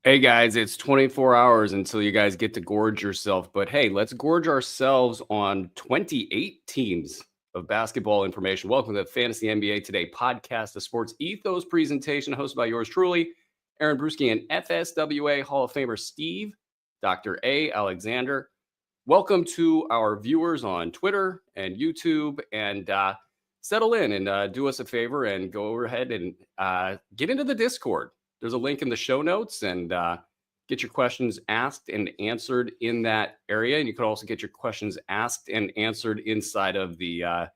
Hey guys, it's 24 hours until you guys get to gorge yourself. But hey, let's gorge ourselves on 28 teams of basketball information. Welcome to the Fantasy NBA Today podcast, the sports ethos presentation hosted by yours truly, Aaron Bruski, and FSWA Hall of Famer Steve, Dr. A. Alexander. Welcome to our viewers on Twitter and YouTube. And settle in and do us a favor and go ahead and get into the Discord. There's a link in the show notes, and get your questions asked and answered in that area. And you can also get your questions asked and answered inside of the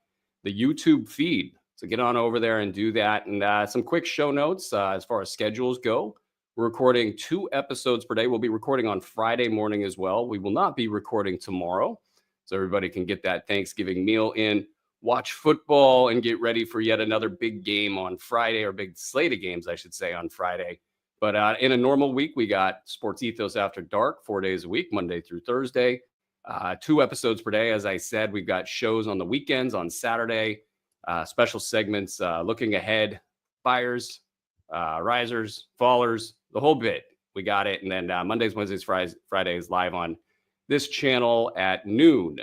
YouTube feed. So get on over there and do that. And some quick show notes as far as schedules go. We're recording 2 episodes per day. We'll be recording on Friday morning as well. We will not be recording tomorrow, so everybody can get that Thanksgiving meal in, watch football, and get ready for yet another big game on Friday, or big slate of games, I should say, on Friday. But in a normal week, we got Sports Ethos After Dark 4 days a week, Monday through Thursday. 2 episodes per day. As I said, we've got shows on the weekends, on Saturday, special segments, looking ahead, buyers, risers, fallers, the whole bit. We got it. And then Mondays, Wednesdays, Fridays live on this channel at noon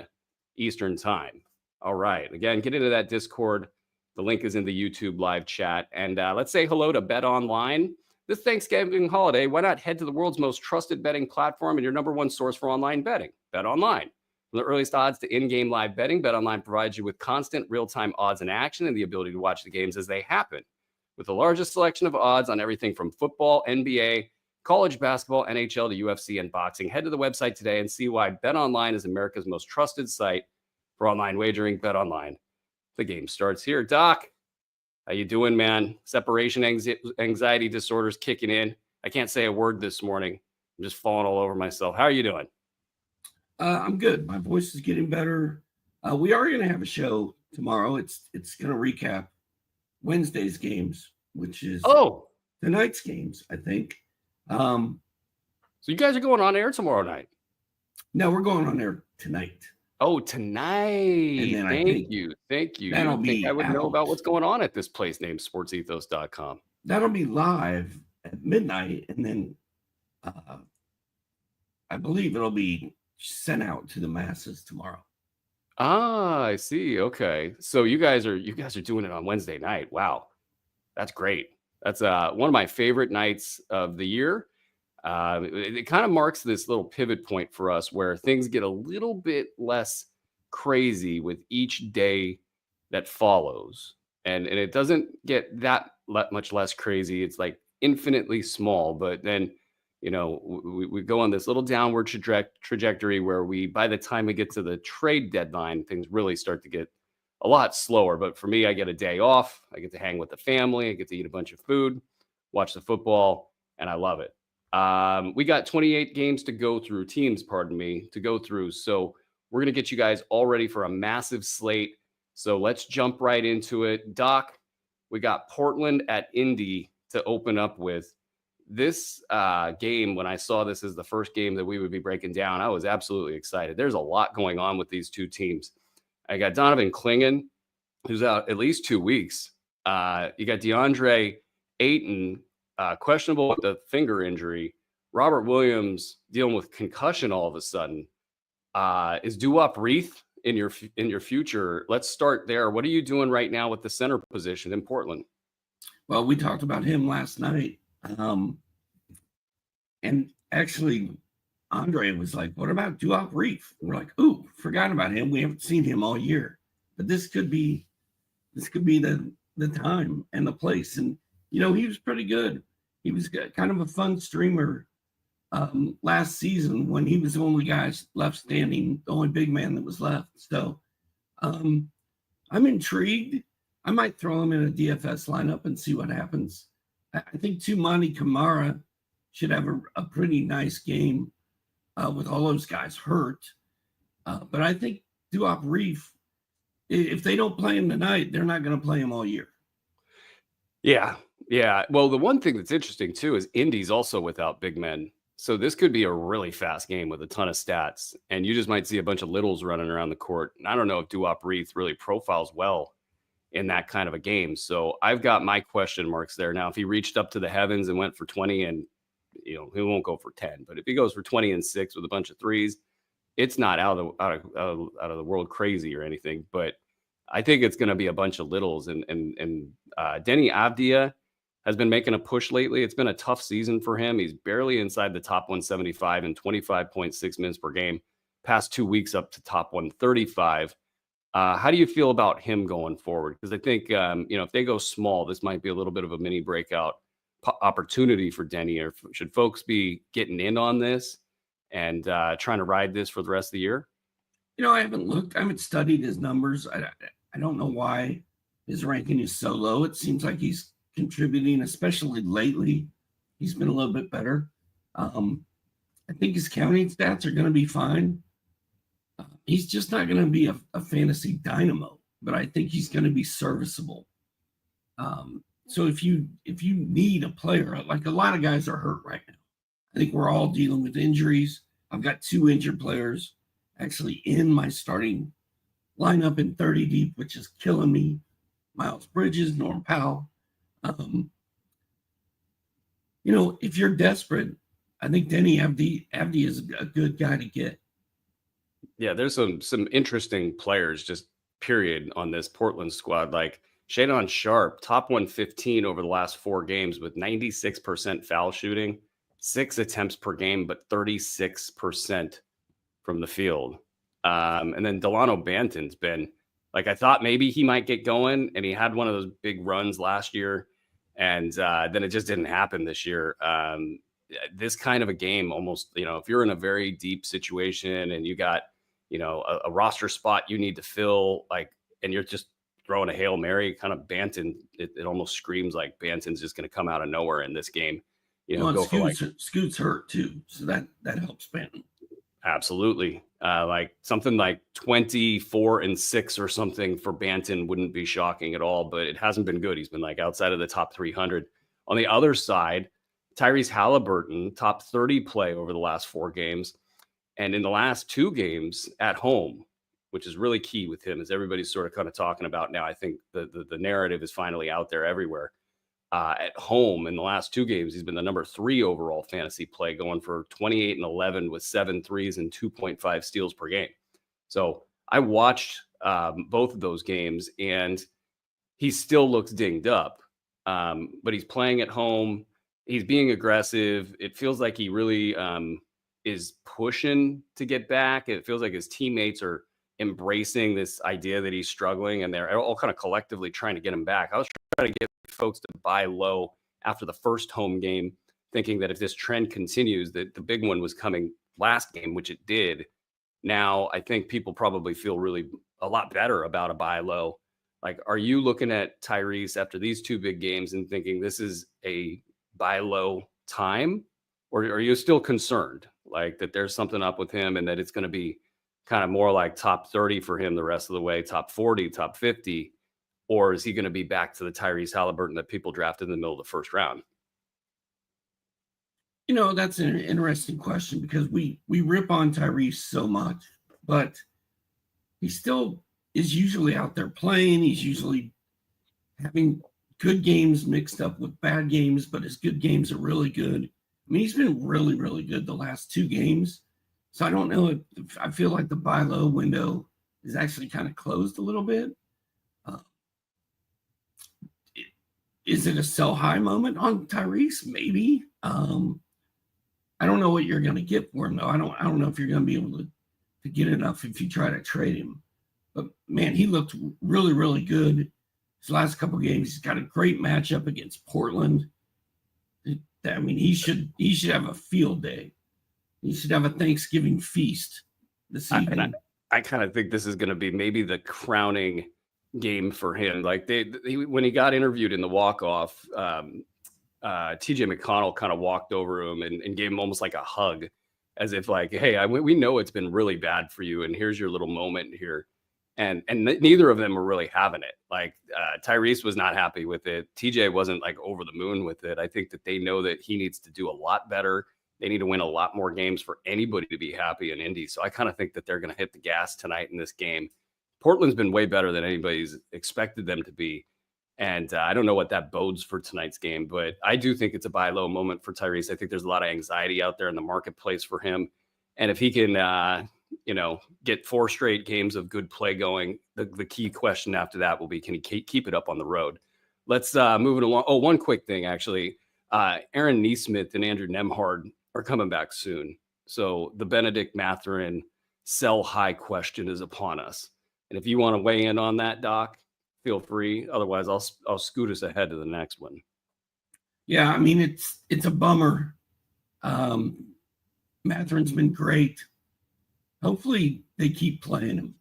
Eastern time. All right. Again, get into that Discord. The link is in the YouTube live chat. And let's say hello to Bet Online. This Thanksgiving holiday, why not head to the world's most trusted betting platform and your number one source for online betting, Bet Online. From the earliest odds to in-game live betting, Bet Online provides you with constant real-time odds and action and the ability to watch the games as they happen. With the largest selection of odds on everything from football, NBA, college basketball, NHL to UFC and boxing, head to the website today and see why Bet Online is America's most trusted site for online wagering. Bet Online. The game starts here. Doc, how you doing, man? Separation anxiety disorders kicking in. I can't say a word this morning. I'm just falling all over myself. How are you doing? I'm good. My voice is getting better. We are going to have a show tomorrow. It's going to recap Wednesday's games, which is tonight's games, I think. So you guys are going on air tomorrow night? No, we're going on air tonight. Oh, tonight. Thank you. That'll be I would know about what's going on at this place named sportsethos.com. That'll be live at midnight, and then I believe it'll be sent out to the masses tomorrow. Ah, I see. Okay. So you guys are doing it on Wednesday night. Wow. That's great. That's one of my favorite nights of the year. It kind of marks this little pivot point for us where things get a little bit less crazy with each day that follows. And it doesn't get that much less crazy. It's like infinitely small. But then, we go on this little downward trajectory where by the time we get to the trade deadline, things really start to get a lot slower. But for me, I get a day off. I get to hang with the family. I get to eat a bunch of food, watch the football, and I love it. We got 28 games to go through, to go through. So we're going to get you guys all ready for a massive slate. So let's jump right into it. Doc, we got Portland at Indy to open up with. This game, when I saw this as the first game that we would be breaking down, I was absolutely excited. There's a lot going on with these two teams. I got Donovan Clingan, who's out at least 2 weeks. You got DeAndre Ayton, questionable with the finger injury. Robert Williams dealing with concussion all of a sudden. Is Duop Reith in your future? Let's start there. What are you doing right now with the center position in Portland? Well, we talked about him last night. And actually, Andre was like, what about Duop Reith? And we're like, ooh, forgot about him. We haven't seen him all year. But this could be the time and the place. And, he was pretty good. He was kind of a fun streamer last season when he was the only guy left standing, the only big man that was left. So I'm intrigued. I might throw him in a DFS lineup and see what happens. I think Tumani Kamara should have a pretty nice game with all those guys hurt. But I think Duop Reith, if they don't play him tonight, they're not going to play him all year. Yeah. Well, the one thing that's interesting, too, is Indy's also without big men. So this could be a really fast game with a ton of stats. And you just might see a bunch of littles running around the court. And I don't know if Duop Reith really profiles well in that kind of a game. So I've got my question marks there. Now, if he reached up to the heavens and went for 20 and he won't go for 10, but if he goes for 20 and 6 with a bunch of threes, it's not out of the world crazy or anything. But I think it's going to be a bunch of littles. And Denny Avdia has been making a push lately. It's been a tough season for him. He's barely inside the top 175 and 25.6 minutes per game. Past 2 weeks up to top 135. How do you feel about him going forward? Because I think if they go small, this might be a little bit of a mini breakout opportunity for Denny. Or should folks be getting in on this and trying to ride this for the rest of the year? I haven't looked. I haven't studied his numbers. I don't know why his ranking is so low. It seems like he's contributing, especially lately. He's been a little bit better. I think his counting stats are going to be fine. He's just not going to be a fantasy dynamo, but I think he's going to be serviceable. So if you need a player, like a lot of guys are hurt right now. I think we're all dealing with injuries. I've got 2 injured players actually in my starting lineup in 30 deep, which is killing me. Miles Bridges, Norm Powell. If you're desperate, I think Denny Avdi is a good guy to get. Yeah, there's some interesting players, just period, on this Portland squad. Like Shadon Sharp, top 115 over the last 4 games with 96% foul shooting, 6 attempts per game, but 36% from the field. And then Delano Banton's been like, I thought maybe he might get going, and he had one of those big runs last year, and then it just didn't happen this year. This kind of a game, almost, if you're in a very deep situation and you got, a roster spot you need to fill, and you're just throwing a Hail Mary, kind of Banton, it almost screams like Banton's just going to come out of nowhere in this game. Go Scoot's hurt too, so that helps Banton. Absolutely. Like something like 24 and 6 or something for Banton wouldn't be shocking at all, but it hasn't been good. He's been like outside of the top 300. On the other side, Tyrese Halliburton, top 30 play over the last 4 games. And in the last 2 games at home, which is really key with him, as everybody's sort of kind of talking about now. I think the narrative is finally out there everywhere. At home in the last 2 games, he's been the number 3 overall fantasy play, going for 28 and 11 with 7 threes and 2.5 steals per game. So I watched both of those games, and he still looks dinged up, but he's playing at home. He's being aggressive. It feels like he really is pushing to get back. It feels like his teammates are embracing this idea that he's struggling, and they're all kind of collectively trying to get him back. I was trying to get folks to buy low after the first home game, thinking that if this trend continues, that the big one was coming last game, which it did. Now, I think people probably feel really a lot better about a buy low. Like, are you looking at Tyrese after these 2 big games and thinking this is a buy low time? Or are you still concerned, like, that there's something up with him and that it's going to be kind of more like top 30 for him the rest of the way, top 40, top 50? Or is he going to be back to the Tyrese Halliburton that people drafted in the middle of the first round? That's an interesting question, because we rip on Tyrese so much, but he still is usually out there playing. He's usually having good games mixed up with bad games, but his good games are really good. I mean, he's been really, really good the last 2 games. So I don't know if I feel like the buy low window is actually kind of closed a little bit. Is it a sell high moment on Tyrese? Maybe. I don't know what you're going to get for him, though. I don't know if you're going to be able to get enough if you try to trade him. But man, he looked really, really good his last couple of games. He's got a great matchup against Portland. I mean, he should have a field day. He should have a Thanksgiving feast this evening. I kind of think this is going to be maybe the crowning game for him. Like when he got interviewed in the walk-off, TJ McConnell kind of walked over him and gave him almost like a hug, as if like, hey, we know it's been really bad for you, and here's your little moment here. And neither of them were really having it. Like Tyrese was not happy with it. TJ wasn't like over the moon with it. I think that they know that he needs to do a lot better. They need to win a lot more games for anybody to be happy in Indy. So I kind of think that they're going to hit the gas tonight in this game. Portland's been way better than anybody's expected them to be. And I don't know what that bodes for tonight's game, but I do think it's a buy low moment for Tyrese. I think there's a lot of anxiety out there in the marketplace for him. And if he can, get 4 straight games of good play going, the key question after that will be, can he keep it up on the road? Let's move it along. Oh, one quick thing, actually. Aaron Neesmith and Andrew Nemhard are coming back soon. So the Benedict Mathurin sell high question is upon us. And if you want to weigh in on that, Doc, feel free. Otherwise, I'll scoot us ahead to the next one. Yeah, I mean, it's a bummer. Mathurin's been great. Hopefully they keep playing him.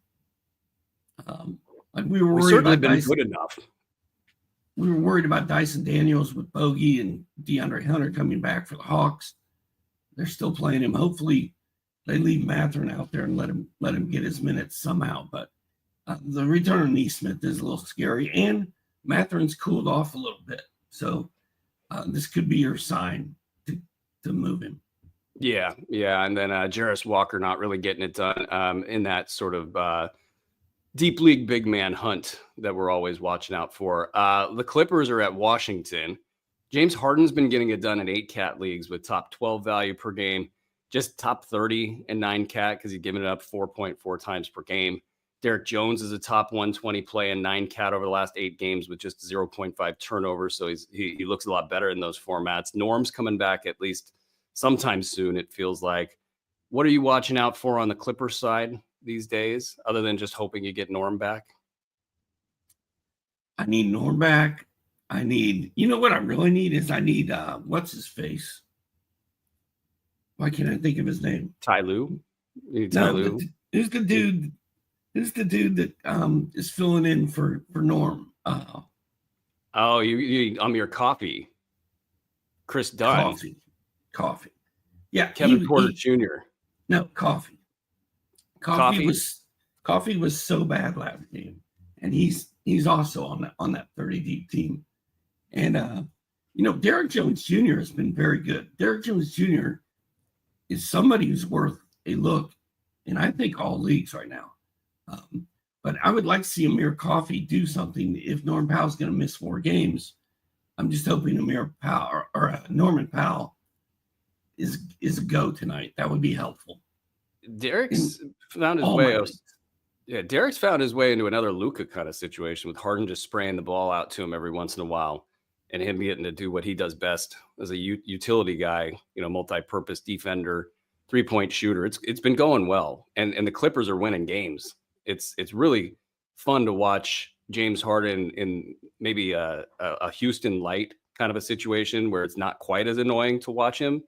We were worried about been good enough. We were worried about Dyson Daniels with Bogey and DeAndre Hunter coming back for the Hawks. They're still playing him. Hopefully they leave Mathurin out there and let him get his minutes somehow. But the return of Neesmith is a little scary, and Mathurin's cooled off a little bit. So this could be your sign to move him. Yeah. And then Jarris Walker not really getting it done in that sort of deep league big man hunt that we're always watching out for. The Clippers are at Washington. James Harden's been getting it done in 8-cat leagues with top 12 value per game, just top 30 in 9-cat because he's giving it up 4.4 times per game. Derek Jones is a top 120 play in 9-cat over the last 8 games with just 0.5 turnovers. So he looks a lot better in those formats. Norm's coming back at least sometime soon, it feels like. What are you watching out for on the Clippers side these days, other than just hoping you get Norm back? I need Norm back. What I really need is what's his face? Why can't I think of his name? Ty Lue? No, who's the dude? Who's the dude that is filling in for Norm? You Amir Coffee. Chris Dunn. Coffee. Yeah. Kevin Porter Jr. No, Coffee. Coffee was so bad last game. And he's also on that 30 deep team. And Derek Jones Jr. has been very good. Derek Jones Jr. is somebody who's worth a look in, I think, all leagues right now. But I would like to see Amir Coffee do something. If Norman Powell's going to miss 4 games, I'm just hoping Amir Powell or Norman Powell is a go tonight. That would be helpful. Derek's found his way. Derek's found his way into another Luka kind of situation with Harden just spraying the ball out to him every once in a while, and him getting to do what he does best as a utility guy. Multi-purpose defender, 3-point shooter. It's been going well, and the Clippers are winning games. It's really fun to watch James Harden in maybe a Houston light kind of a situation where it's not quite as annoying to watch him.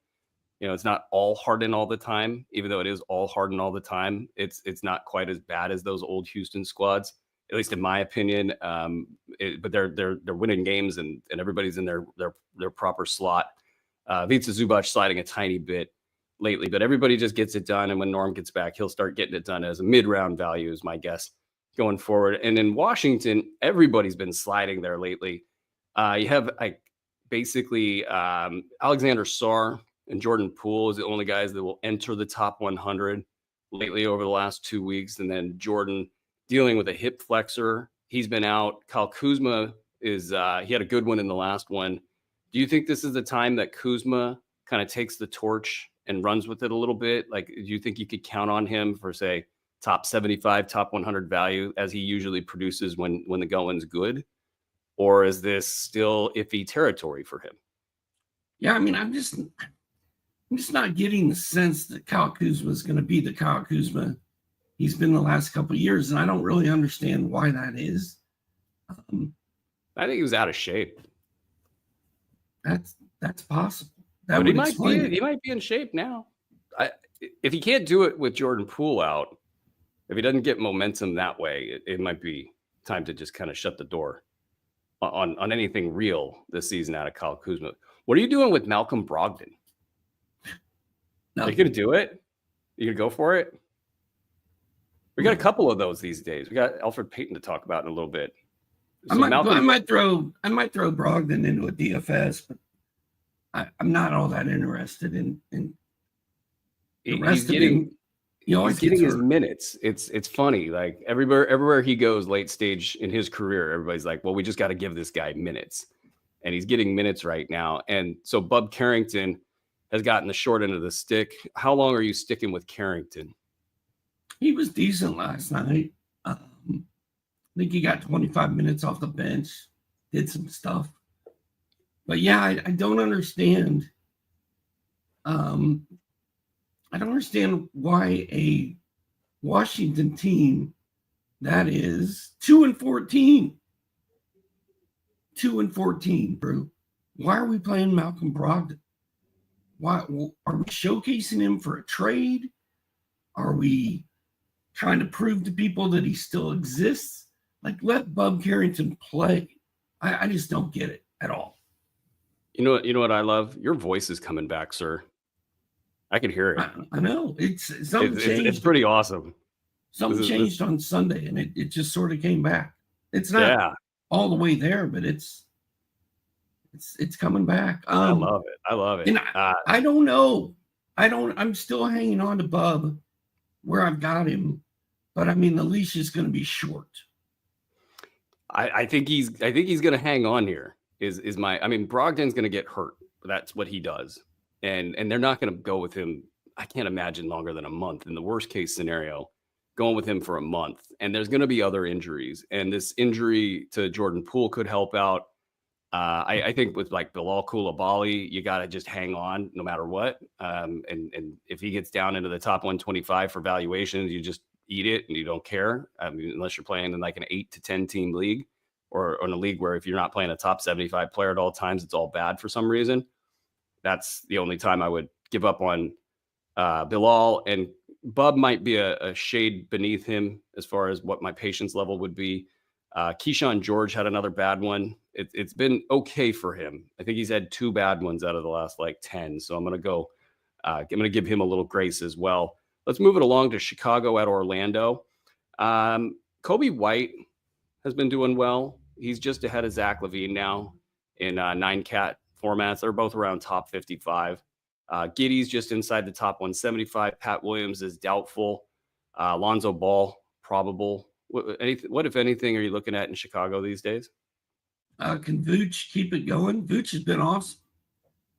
It's not all Harden all the time, even though it is all Harden all the time. It's not quite as bad as those old Houston squads, at least in my opinion. But they're winning games and everybody's in their proper slot. Ivica Zubac sliding a tiny bit lately, but everybody just gets it done. And when Norm gets back, he'll start getting it done as a mid-round value, is my guess going forward. And in Washington, everybody's been sliding there lately. You have basically Alexander Sarr and Jordan Poole is the only guys that will enter the top 100 lately over the last 2 weeks. And then Jordan dealing with a hip flexor. He's been out. Kyle Kuzma he had a good one in the last one. Do you think this is the time that Kuzma kind of takes the torch and runs with it a little bit? Like, do you think you could count on him for, say, top 75, top 100 value as he usually produces when the going's good? Or is this still iffy territory for him? Yeah, I mean, I'm just not getting the sense that Kyle Kuzma is going to be the Kyle Kuzma he's been the last couple of years, and I don't really understand why that is. I think he was out of shape. That's possible. But he might be in shape now. If he can't do it with Jordan Poole out, if he doesn't get momentum that way, it might be time to just kind of shut the door on anything real this season out of Kyle Kuzma. What are you doing with Malcolm Brogdon? No. Are you going to do it? You going to go for it? We got a couple of those these days. We got Alfred Payton to talk about in a little bit. So I might throw Brogdon into a DFS, but I'm not all that interested in the rest of him. He always He's getting gets his hurt. minutes. It's funny. Like everywhere he goes late stage in his career, everybody's like, well, we just got to give this guy minutes. And he's getting minutes right now. And so Bub Carrington has gotten the short end of the stick. How long are you sticking with Carrington? He was decent last night. I think he got 25 minutes off the bench, did some stuff. But yeah, I don't understand. I don't understand why a Washington team that is 2-14, 2-14, Drew. Why are we playing Malcolm Brogdon? Why are we showcasing him for a trade? Are we trying to prove to people that he still exists? Like, let Bub Carrington play. I just don't get it at all. You know what I love? Your voice is coming back, sir. I can hear it. I know. It's something changed. It's pretty awesome. Something changed on Sunday, and it just sort of came back. It's not all the way there, but it's coming back. I love it. I love it. And I don't know. I'm still hanging on to Bub where I've got him, but I mean the leash is going to be short. I think he's going to hang on here. I mean, Brogdon's going to get hurt. That's what he does. And they're not going to go with him. I can't imagine longer than a month. In the worst case scenario, going with him for a month. And there's going to be other injuries. And this injury to Jordan Poole could help out. I think with like Bilal Coulibaly, you got to just hang on no matter what. And if he gets down into the top 125 for valuations, you just eat it and you don't care. I mean, unless you're playing in like an 8 to 10 team league or in a league where if you're not playing a top 75 player at all times, it's all bad for some reason. That's the only time I would give up on Bilal. And Bub might be a shade beneath him as far as what my patience level would be. Keyshawn George had another bad one. It's been okay for him. I think he's had 2 bad ones out of the last like 10. So I'm going to give him a little grace as well. Let's move it along to Chicago at Orlando. Kobe White has been doing well. He's just ahead of Zach LaVine now in 9-cat formats. They're both around top 55. Giddey's just inside the top 175. Pat Williams is doubtful. Lonzo Ball, probable. What, if anything, are you looking at in Chicago these days? Can Vooch keep it going? Vooch has been awesome.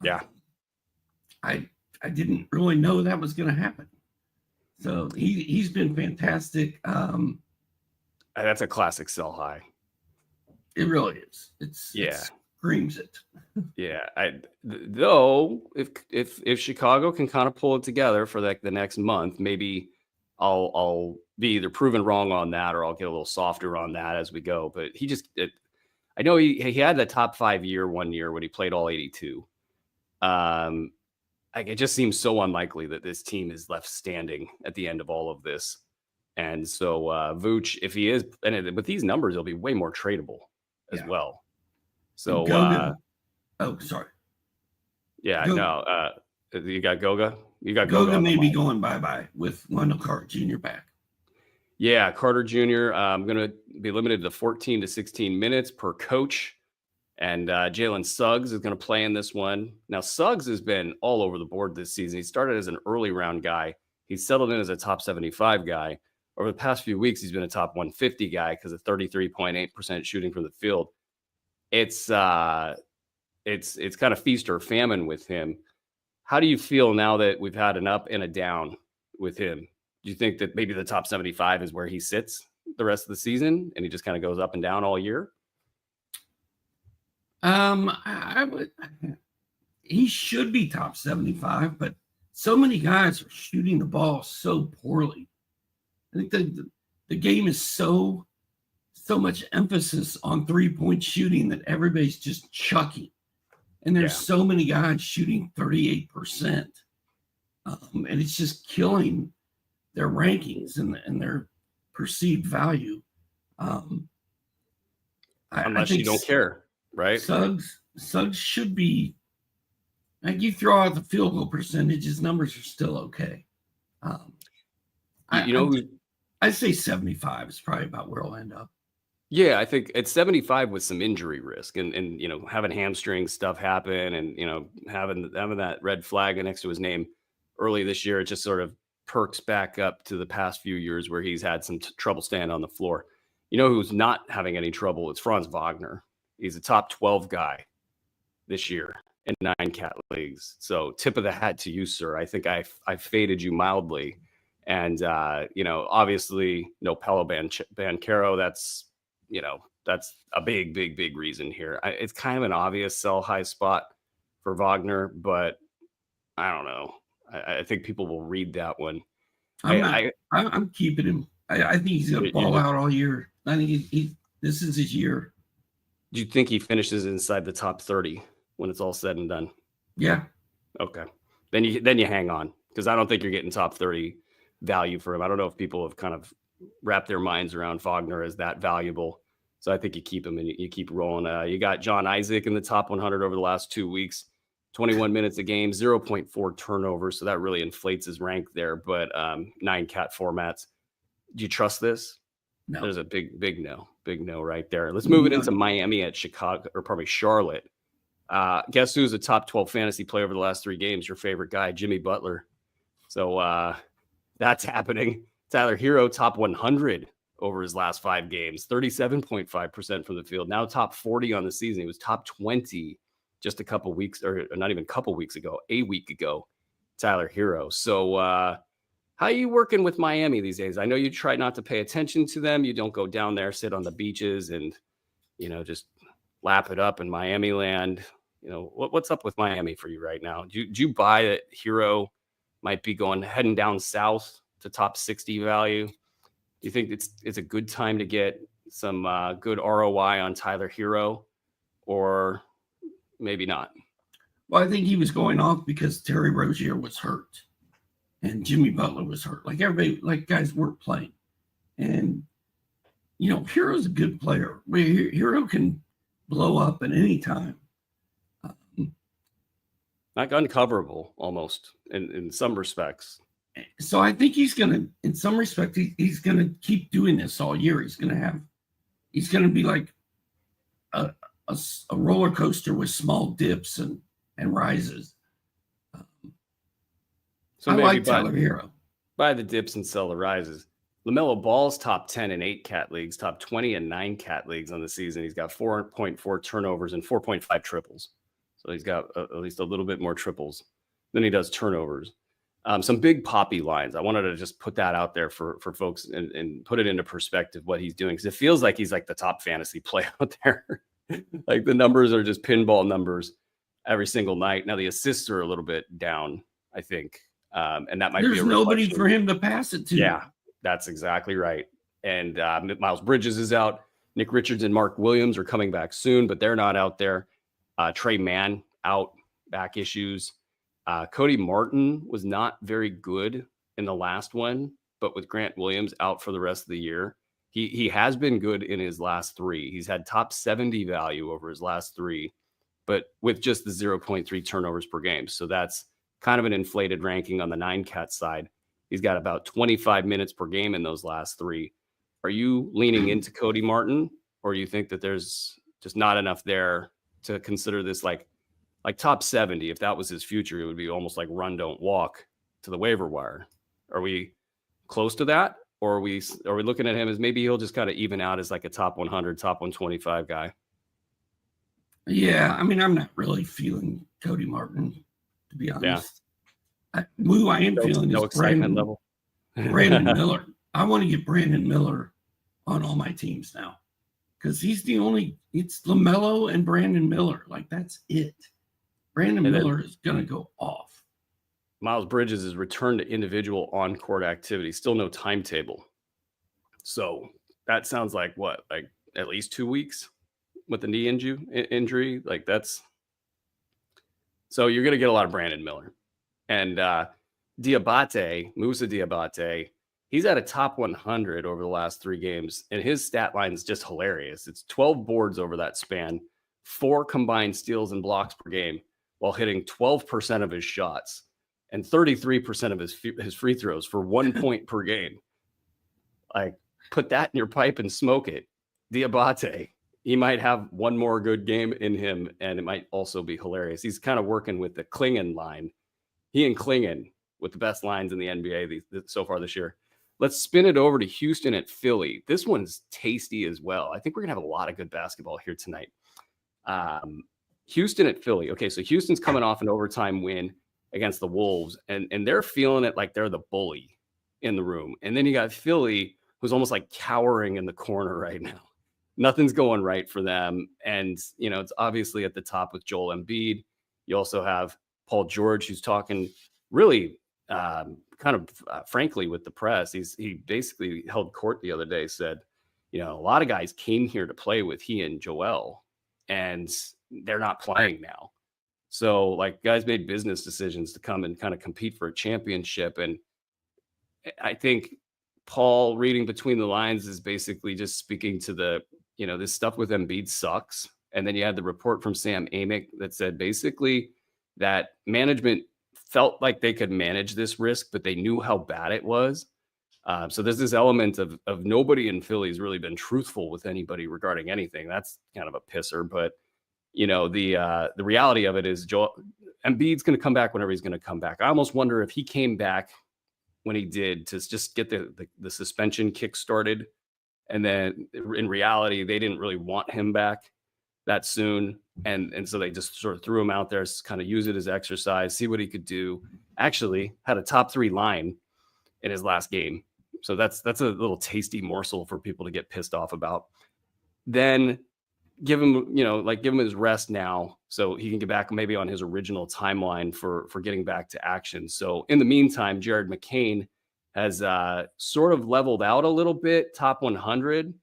Yeah. I didn't really know that was going to happen. So he's been fantastic. That's a classic sell high. It really is. It screams it. Yeah. Though if Chicago can kind of pull it together for like the next month, maybe I'll be either proven wrong on that or I'll get a little softer on that as we go. But I know he had that top 5 year one year when he played all 82. It just seems so unlikely that this team is left standing at the end of all of this. And so Vooch, if he is, and with these numbers, he'll be way more tradable as well. So sorry. Yeah, no. You got Goga. You got Goga may be going bye-bye with Wendell Carter Jr. back. Yeah, Carter Jr. I'm going to be limited to 14 to 16 minutes per coach. And Jalen Suggs is going to play in this one. Now, Suggs has been all over the board this season. He started as an early round guy. He's settled in as a top 75 guy. Over the past few weeks, he's been a top 150 guy because of 33.8% shooting from the field. It's kind of feast or famine with him. How do you feel now that we've had an up and a down with him? Do you think that maybe the top 75 is where he sits the rest of the season and he just kind of goes up and down all year? He should be top 75, but so many guys are shooting the ball so poorly. I think the game is so much emphasis on 3-point shooting that everybody's just chucking. And there's so many guys shooting 38%. And it's just killing their rankings and their perceived value. Unless you don't care, right? Suggs should be, like, you throw out the field goal percentage, his numbers are still okay. I'd say 75 is probably about where I'll end up. Yeah, I think it's 75 with some injury risk and having hamstring stuff happen and having that red flag next to his name early this year. It just sort of perks back up to the past few years where he's had some trouble staying on the floor. You know who's not having any trouble? It's Franz Wagner. He's a top 12 guy this year in 9-cat leagues. So tip of the hat to you, sir. I think I faded you mildly. And, obviously no Paolo Banchero. That's a big reason here. It's kind of an obvious sell high spot for Wagner, but I don't know. I think people will read that one. I'm keeping him. I think he's going to ball out all year. I think this is his year. Do you think he finishes inside the top 30 when it's all said and done? Yeah. Okay. Then you hang on, because I don't think you're getting top 30 value for him. I don't know if people have kind of wrapped their minds around Wagner as that valuable. So I think you keep him and you keep rolling. You got John Isaac in the top 100 over the last 2 weeks, 21 minutes a game, 0.4 turnovers. So that really inflates his rank there. But 9-cat formats. Do you trust this? No. There's a big no right there. Let's move it into Miami at Chicago, or probably Charlotte. Guess who's a top 12 fantasy player over the last 3 games? Your favorite guy, Jimmy Butler. So that's happening. Tyler Hero, top 100 over his last 5 games, 37.5% from the field. Now top 40 on the season. He was top 20 just a couple weeks, or not even a couple weeks ago, a week ago, Tyler Hero. So how are you working with Miami these days? I know you try not to pay attention to them. You don't go down there, sit on the beaches and, just lap it up in Miami land. What's up with Miami for you right now? Do you buy that Hero might be heading down south to top 60 value? Do you think it's a good time to get some good ROI on Tyler Hero, or maybe not? Well, I think he was going off because Terry Rozier was hurt and Jimmy Butler was hurt. Like everybody, guys weren't playing. And, Hero's a good player. Hero can blow up at any time. Not uncoverable almost in some respects. So I think he's going to, in some respect, he's going to keep doing this all year. He's going to be like a roller coaster with small dips and rises. So I like Tyler Hero. Buy the dips and sell the rises. LaMelo Ball's top 10 in 8-cat leagues, top 20 in 9-cat leagues on the season. He's got 4.4 turnovers and 4.5 triples. So he's got at least a little bit more triples than he does turnovers. Some big poppy lines. I wanted to just put that out there for folks and put it into perspective what he's doing, because it feels like he's like the top fantasy play out there. Like the numbers are just pinball numbers every single night. Now the assists are a little bit down, I think, and that might be there's nobody for him to pass it to. Yeah, that's exactly right. And Miles Bridges is out. Nick Richards and Mark Williams are coming back soon, but they're not out there. Trey Mann out, back issues. Cody Martin was not very good in the last one, but with Grant Williams out for the rest of the year, he has been good in his last 3. He's had top 70 value over his last 3, but with just the 0.3 turnovers per game. So that's kind of an inflated ranking on the 9-cat side. He's got about 25 minutes per game in those last 3. Are you leaning into Cody Martin, or do you think that there's just not enough there to consider this like top 70? If that was his future, it would be almost like run, don't walk to the waiver wire. Are we close to that? Or are we looking at him as maybe he'll just kind of even out as like a top 100, top 125 guy? Yeah. I mean, I'm not really feeling Cody Martin, to be honest. Who I am feeling is excitement level. Brandon Miller. I want to get Brandon Miller on all my teams now, because he's it's LaMelo and Brandon Miller. Like, that's it. Brandon Miller is going to go off. Miles Bridges is returned to individual on-court activity. Still no timetable. So that sounds like what? Like at least 2 weeks with the knee injury? Like that's... So you're going to get a lot of Brandon Miller. And Musa Diabate, he's at a top 100 over the last 3 games. And his stat line is just hilarious. It's 12 boards over that span, 4 combined steals and blocks per game, while hitting 12% of his shots and 33% of his free throws for 1 point per game. Like, put that in your pipe and smoke it. Diabate, he might have one more good game in him, and it might also be hilarious. He's kind of working with the Klingon line. He and Klingon with the best lines in the NBA so far this year. Let's spin it over to Houston at Philly. This one's tasty as well. I think we're going to have a lot of good basketball here tonight. Houston at Philly. Okay, so Houston's coming off an overtime win against the Wolves, and they're feeling it like they're the bully in the room. And then you got Philly, who's almost like cowering in the corner right now. Nothing's going right for them. And, it's obviously at the top with Joel Embiid. You also have Paul George, who's talking really frankly with the press. He basically held court the other day, said, a lot of guys came here to play with he and Joel, and they're not playing now. So like guys made business decisions to come and kind of compete for a championship. And I think Paul, reading between the lines, is basically just speaking to the, this stuff with Embiid sucks. And then you had the report from Sam Amick that said basically that management felt like they could manage this risk, but they knew how bad it was. So there's this element of nobody in Philly has really been truthful with anybody regarding anything. That's kind of a pisser, but the reality of it is Embiid's going to come back whenever he's going to come back. I almost wonder if he came back when he did to just get the suspension kick started. And then in reality, they didn't really want him back that soon. And so they just sort of threw him out there, kind of use it as exercise, see what he could do. Actually had a top 3 line in his last game. So that's a little tasty morsel for people to get pissed off about. Then give him his rest now so he can get back maybe on his original timeline for getting back to action. So in the meantime, Jared McCain has sort of leveled out a little bit, top 100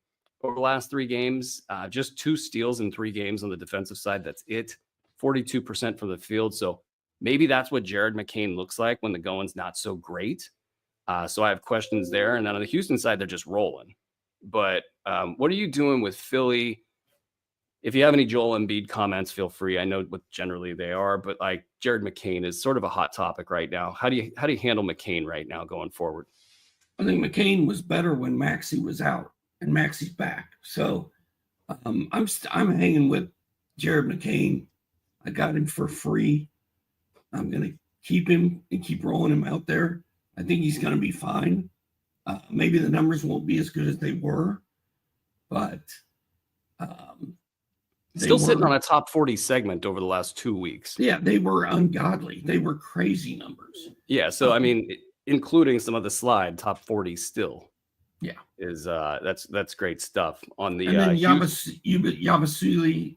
over the last 3 games, just 2 steals in 3 games on the defensive side. That's it. 42% from the field. So maybe that's what Jared McCain looks like when the going's not so great. So I have questions there. And then on the Houston side, they're just rolling. But what are you doing with Philly? If you have any Joel Embiid comments, feel free. I know what generally they are, but like Jared McCain is sort of a hot topic right now. How do you handle McCain right now going forward? I think McCain was better when Maxey was out, and Maxey's back. So I'm hanging with Jared McCain. I got him for free. I'm going to keep him and keep rolling him out there. I think he's going to be fine. Maybe the numbers won't be as good as they were, but still sitting on a top 40 segment over the last 2 weeks. Yeah, they were ungodly. They were crazy numbers. Yeah, so I mean, including some of the slide, top 40 still. Yeah, is that's great stuff on the. And then Yabusele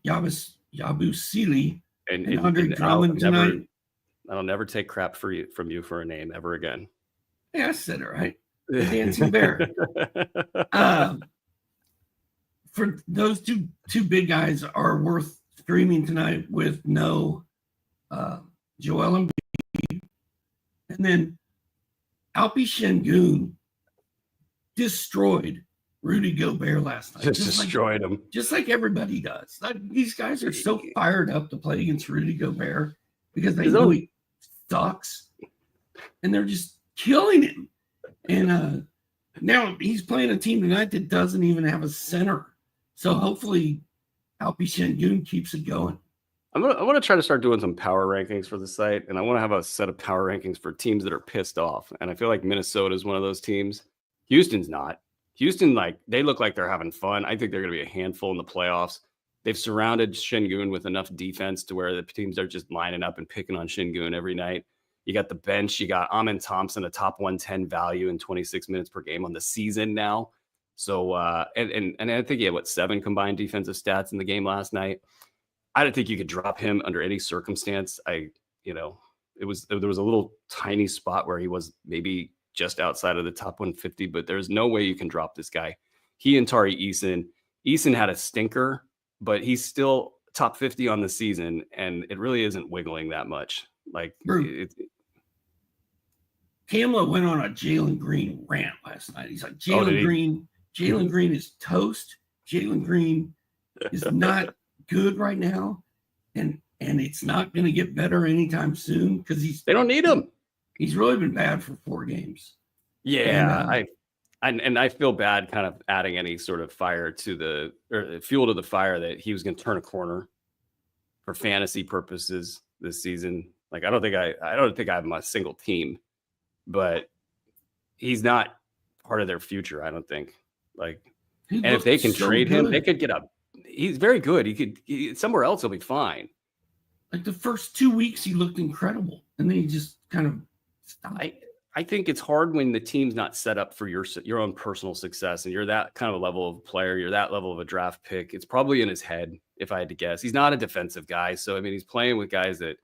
and Andre Drummond tonight. I'll never take crap from you for a name ever again. Yeah, I said it right. The Dancing Bear. For those two big guys are worth streaming tonight with no Joel Embiid, and then Alpi Şengün destroyed Rudy Gobert last night. Just destroyed him, just like everybody does. These guys are so fired up to play against Rudy Gobert because they know he sucks, and they're just killing him. And now he's playing a team tonight that doesn't even have a center. So hopefully Alpi Şengün keeps it going. I want to try to start doing some power rankings for the site, and I want to have a set of power rankings for teams that are pissed off. And I feel like Minnesota is one of those teams. Houston's not. Houston, they look like they're having fun. I think they're going to be a handful in the playoffs. They've surrounded Şengün with enough defense to where the teams are just lining up and picking on Şengün every night. You got the bench. You got Amen Thompson, a top 110 value in 26 minutes per game on the season now. So, and I think he had 7 combined defensive stats in the game last night. I don't think you could drop him under any circumstance. There was a little tiny spot where he was maybe just outside of the top 150, but there's no way you can drop this guy. He and Tari Eason had a stinker, but he's still top 50 on the season, and it really isn't wiggling that much. Kamla went on a Jalen Green rant last night. He's like, Jalen Green is toast. Jalen Green is not good right now, and it's not going to get better anytime soon because they don't need him. He's really been bad for 4 games. Yeah, and I feel bad kind of adding any sort of fuel to the fire that he was going to turn a corner for fantasy purposes this season. I don't think I have my single team but he's not part of their future, I don't think. Like, He and if they looked can so trade him, they good. could get he's very good. Somewhere else he'll be fine. Like the first 2 weeks, he looked incredible, and then he just kind of stopped. I think it's hard when the team's not set up for your own personal success, and you're that kind of level of player, you're that level of a draft pick. It's probably in his head, if I had to guess. He's not a defensive guy, so I mean, he's playing with guys that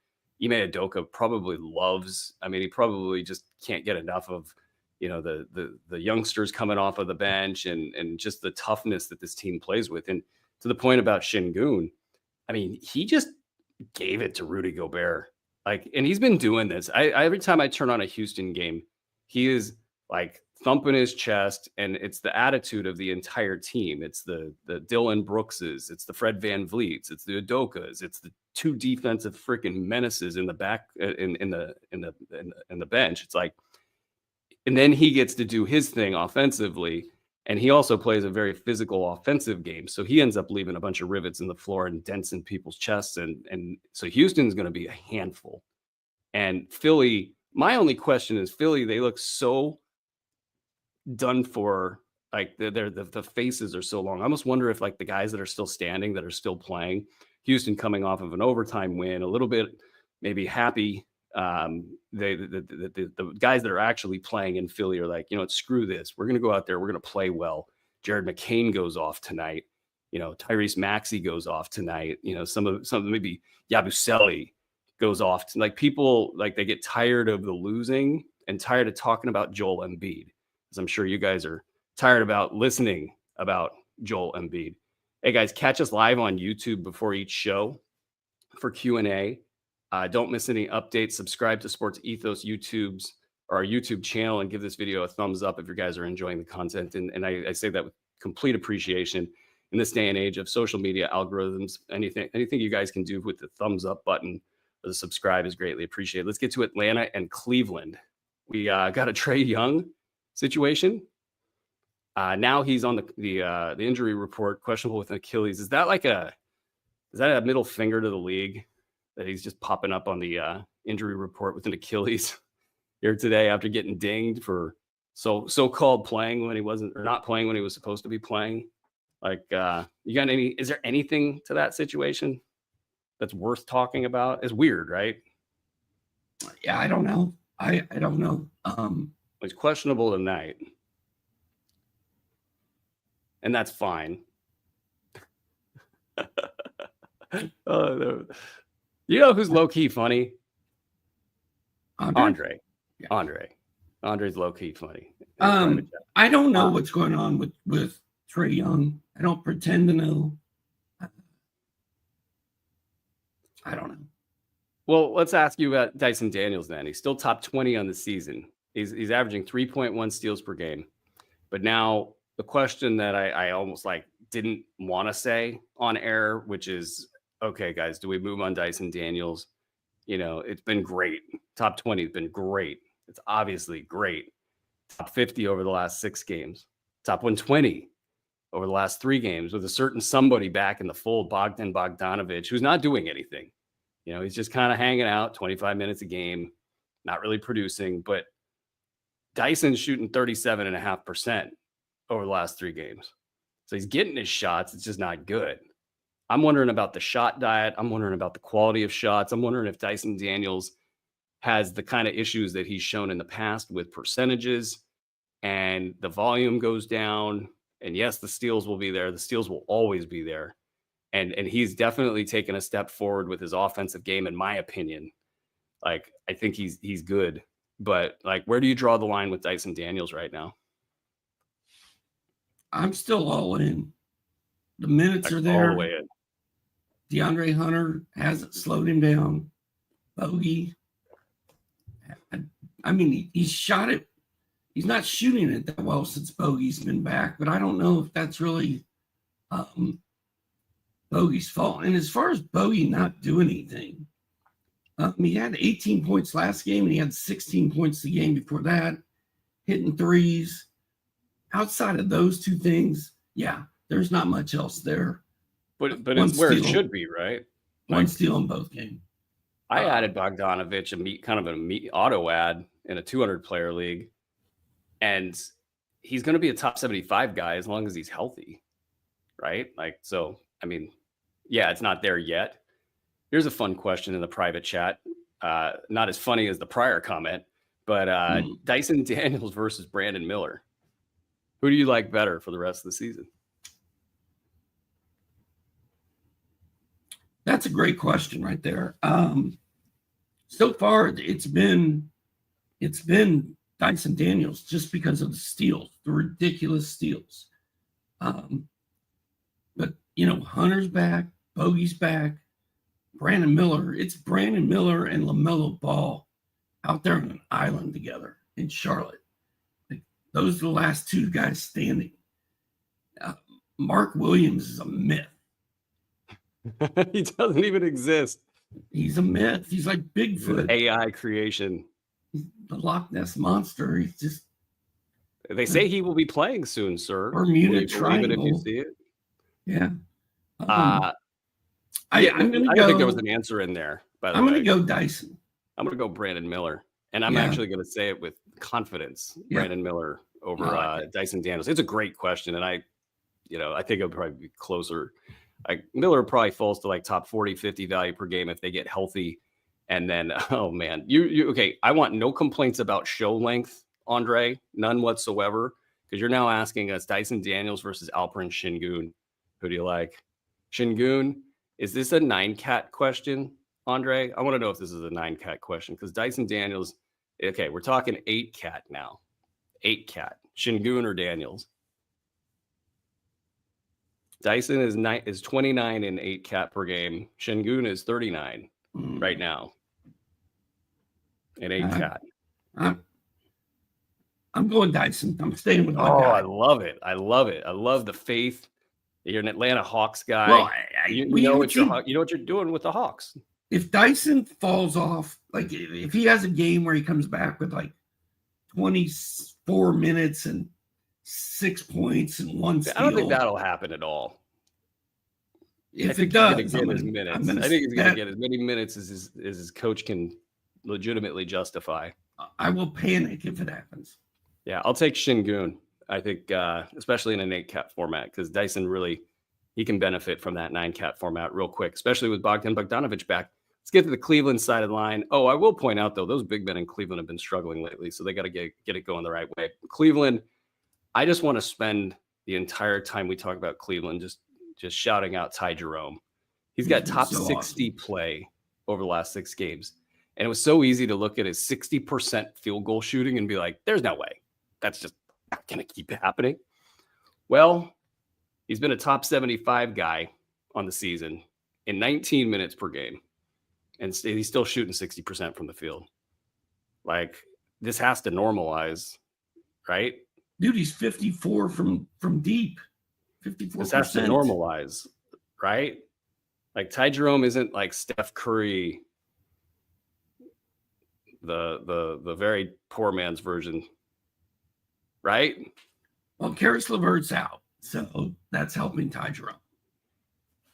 Ime Udoka probably loves. I mean, he probably just can't get enough of, the youngsters coming off of the bench and just the toughness that this team plays with. And to the point about Şengün, I mean, he just gave it to Rudy Gobert. And he's been doing this. Every time I turn on a Houston game, he is like thumping his chest, and it's the attitude of the entire team. It's the Dylan Brookses, it's the Fred Van Vliets, it's the Udokas, it's the two defensive freaking menaces in the back in the bench. It's like, and then he gets to do his thing offensively. And he also plays a very physical offensive game. So he ends up leaving a bunch of rivets in the floor and dents in people's chests. And so Houston's going to be a handful. And Philly, my only question is Philly, they look so done for. Like the faces are so long. I almost wonder if like the guys that are still standing, that are still playing, Houston coming off of an overtime win, a little bit maybe happy. The guys that are actually playing in Philly are like, screw this. We're going to go out there. We're going to play well. Jared McCain goes off tonight. Tyrese Maxey goes off tonight. Some maybe Yabusele goes off. Like people, like they get tired of the losing and tired of talking about Joel Embiid, as I'm sure you guys are tired about listening about Joel Embiid. Hey guys, catch us live on YouTube before each show for Q&A. Don't miss any updates. Subscribe to Sports Ethos our YouTube channel, and give this video a thumbs up if you guys are enjoying the content. And I say that with complete appreciation in this day and age of social media algorithms. Anything you guys can do with the thumbs up button or the subscribe is greatly appreciated. Let's get to Atlanta and Cleveland. We got a Trae Young situation. Now he's on the injury report, questionable with Achilles. Is that a middle finger to the league that he's just popping up on the injury report with an Achilles here today after getting dinged for so-called playing when he wasn't, or not playing when he was supposed to be playing? Is there anything to that situation that's worth talking about? It's weird, right? Yeah, I don't know. I don't know. It's questionable tonight, and that's fine. You know who's low-key funny? Andre. Yeah. Andre's low-key funny. I don't know what's going on with Trae Young. I don't pretend to know. I don't know. Well, let's ask you about Dyson Daniels then. He's still top 20 on the season. He's averaging 3.1 steals per game. But now the question that I almost didn't want to say on air, which is, okay, guys, do we move on Dyson Daniels? It's been great. Top 20 has been great. It's obviously great. Top 50 over the last 6 games. Top 120 over the last 3 games with a certain somebody back in the fold, Bogdan Bogdanović, who's not doing anything. He's just kind of hanging out 25 minutes a game, not really producing. But Dyson's shooting 37.5% over the last 3 games. So he's getting his shots. It's just not good. I'm wondering about the shot diet. I'm wondering about the quality of shots. I'm wondering if Dyson Daniels has the kind of issues that he's shown in the past with percentages, and the volume goes down. And yes, the steals will be there. The steals will always be there. And he's definitely taken a step forward with his offensive game, in my opinion. I think he's good. But where do you draw the line with Dyson Daniels right now? I'm still all in. The minutes are there. All the way in. DeAndre Hunter hasn't slowed him down. Bogey. I mean, he shot it. He's not shooting it that well since Bogey's been back, but I don't know if that's really Bogey's fault. And as far as Bogey not doing anything, he had 18 points last game, and he had 16 points the game before that, hitting threes. Outside of those 2 things, yeah, there's not much else there. But it's where it should be, right? One steal in both games. I added Bogdanović kind of an auto ad in a 200-player league, and he's going to be a top 75 guy as long as he's healthy, right? Like, so, I mean, yeah, it's not there yet. Here's a fun question in the private chat. Not as funny as the prior comment, but Dyson Daniels versus Brandon Miller. Who do you like better for the rest of the season? That's a great question right there. So far, it's been Dyson Daniels just because of the steals, the ridiculous steals. But Hunter's back, Bogey's back, Brandon Miller. It's Brandon Miller and LaMelo Ball out there on an island together in Charlotte. Like, those are the last two guys standing. Mark Williams is a myth. He doesn't even exist. He's a myth. He's like Bigfoot. AI creation. The Loch Ness Monster. He's just. They say he will be playing soon, sir. Bermuda Triangle. Even if you see it. Yeah. I don't think there was an answer in there. By the way, I'm going to go Dyson. I'm going to go Brandon Miller, and I'm actually going to say it with confidence. Brandon Miller over Dyson Daniels. It's a great question, and I think it would probably be closer. Miller probably falls to like top 40, 50 value per game if they get healthy. And then, oh man, you okay. I want no complaints about show length, Andre, none whatsoever. Because you're now asking us Dyson Daniels versus Alperen Şengün. Who do you like? Şengün, is this a 9-cat question, Andre? I want to know if this is a 9-cat question because Dyson Daniels, okay, we're talking 8-cat now. 8-cat. Şengün or Daniels? Dyson is 29 in 8-cat per game. Şengün is 39 right now in 8-cat. I'm going Dyson. I'm staying with my guy. I love it. I love it. I love the faith. You're an Atlanta Hawks guy. Well, you know what you're doing with the Hawks. If Dyson falls off, like if he has a game where he comes back with like 24 minutes and 6 points and 1 steal. I don't think that'll happen at all. If it does, I think he's going to get as many minutes as his coach can legitimately justify. I will panic if it happens. Yeah, I'll take Şengün. I think, especially in an 8-cat format, because Dyson really, he can benefit from that 9-cat format real quick, especially with Bogdan Bogdanović back. Let's get to the Cleveland side of the line. Oh, I will point out, though, those big men in Cleveland have been struggling lately, so they got to get it going the right way. Cleveland, I just want to spend the entire time we talk about Cleveland just shouting out Ty Jerome. He's got top 60 play over the last 6 games. And it was so easy to look at his 60% field goal shooting and be like, there's no way. That's just not going to keep happening. Well, he's been a top 75 guy on the season in 19 minutes per game. And he's still shooting 60% from the field. Like, this has to normalize, right? Dude, he's 54 from deep. 54%. This has to normalize, right? Like, Ty Jerome isn't like Steph Curry, the very poor man's version, right? Well, Karis LeVert's out, so that's helping Ty Jerome.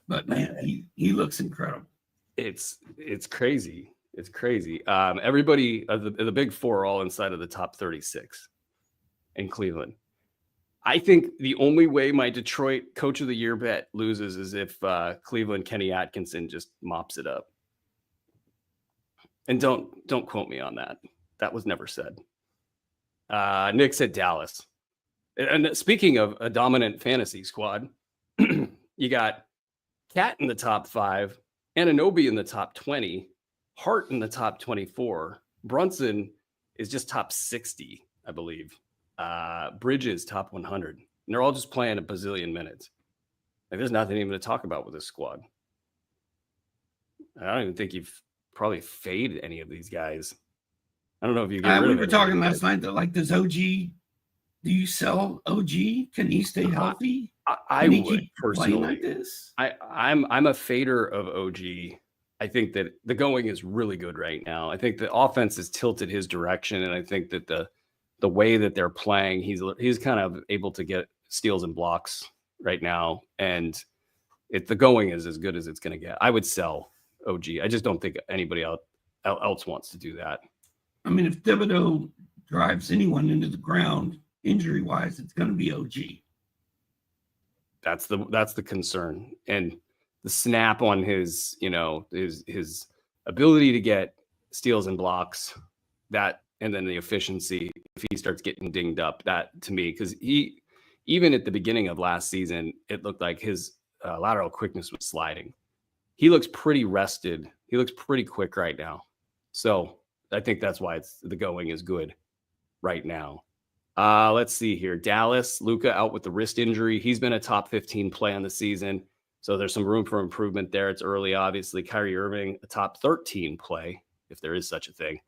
But man, he looks incredible. It's crazy. It's crazy. Everybody, the big four are all inside of the top 36 in Cleveland. I think the only way my Detroit Coach of the Year bet loses is if Cleveland Kenny Atkinson just mops it up. And don't quote me on that. That was never said. Nick said Dallas. And speaking of a dominant fantasy squad, you got Cat in the top 5, Anunoby in the top 20, Hart in the top 24, Brunson is just top 60, I believe. Bridges top 100. And they're all just playing a bazillion minutes. Like, there's nothing even to talk about with this squad. I don't even think you've probably fade any of these guys. I don't know if you get rid of it. We were talking last night that, like, does OG, do you sell OG? Can he stay healthy? I would personally. Like this? I'm a fader of OG. I think that the going is really good right now. I think the offense is tilted his direction, and I think that the way that they're playing, he's kind of able to get steals and blocks right now, and the going is as good as it's going to get. I would sell OG. I just don't think anybody else wants to do that. I mean, if Thibodeau drives anyone into the ground injury-wise, it's going to be OG. That's the concern. And the snap on his, his ability to get steals and blocks, that, and then the efficiency if he starts getting dinged up, that to me, because he, even at the beginning of last season, it looked like his lateral quickness was sliding. He looks pretty rested. He looks pretty quick right now. So I think that's why the going is good right now. Let's see here. Dallas, Luka out with the wrist injury. He's been a top 15 play on the season. So there's some room for improvement there. It's early, obviously. Kyrie Irving, a top 13 play, if there is such a thing.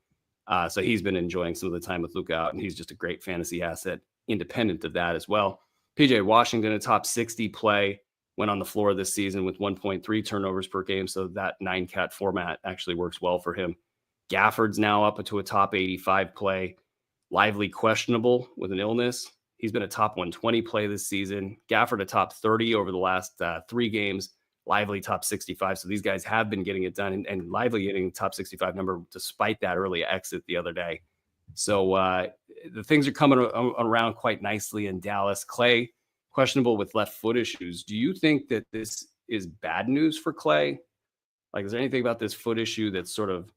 So he's been enjoying some of the time with Luka out, and he's just a great fantasy asset independent of that as well. PJ Washington, a top 60 play, went on the floor this season with 1.3 turnovers per game. So that 9-cat format actually works well for him. Gafford's now up to a top 85 play. Lively questionable with an illness. He's been a top 120 play this season. Gafford a top 30 over the last 3 games. Lively top 65. So these guys have been getting it done, and Lively getting top 65 number despite that early exit the other day. So the things are coming around quite nicely in Dallas. Clay, questionable with left foot issues. Do you think that this is bad news for Clay? Like, is there anything about this foot issue that sort of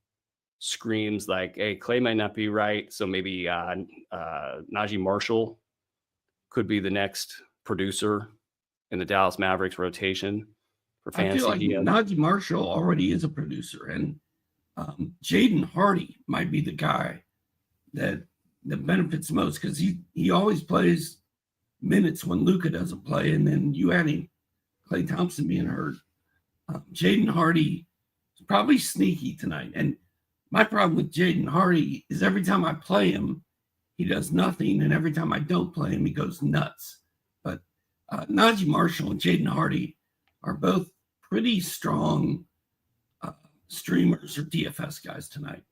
screams like, hey, Clay might not be right, so maybe Najee Marshall could be the next producer in the Dallas Mavericks rotation for fantasy? I feel like Najee Marshall already is a producer, and Jaden Hardy might be the guy that benefits most, because he always plays minutes when Luka doesn't play, and then you adding Klay Thompson being hurt. Jaden Hardy is probably sneaky tonight, and my problem with Jaden Hardy is every time I play him, he does nothing, and every time I don't play him, he goes nuts. But Najee Marshall and Jaden Hardy are both pretty strong streamers or DFS guys tonight.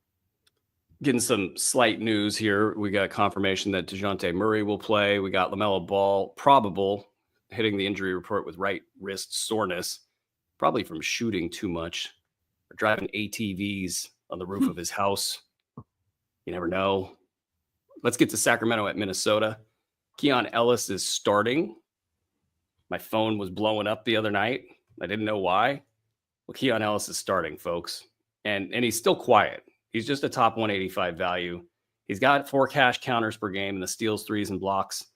Getting some slight news here. We got confirmation that DeJounte Murray will play. We got LaMelo Ball probable, hitting the injury report with right wrist soreness, probably from shooting too much or driving ATVs on the roof of his house. You never know. Let's get to Sacramento at Minnesota. Keon Ellis is starting. My phone was blowing up the other night. I didn't know why. Well, Keon Ellis is starting, folks. And he's still quiet. He's just a top 185 value. He's got 4 cash counters per game in the steals, threes, and blocks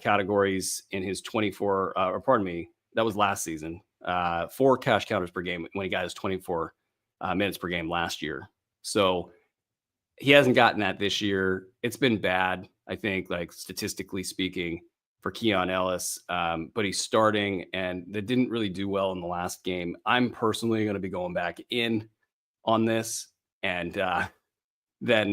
categories in his 24, that was last season. 4 cash counters per game when he got his 24 minutes per game last year. So he hasn't gotten that this year. It's been bad, I think, like statistically speaking, for Keon Ellis. But he's starting, and they didn't really do well in the last game. I'm personally going to be going back in on this, and then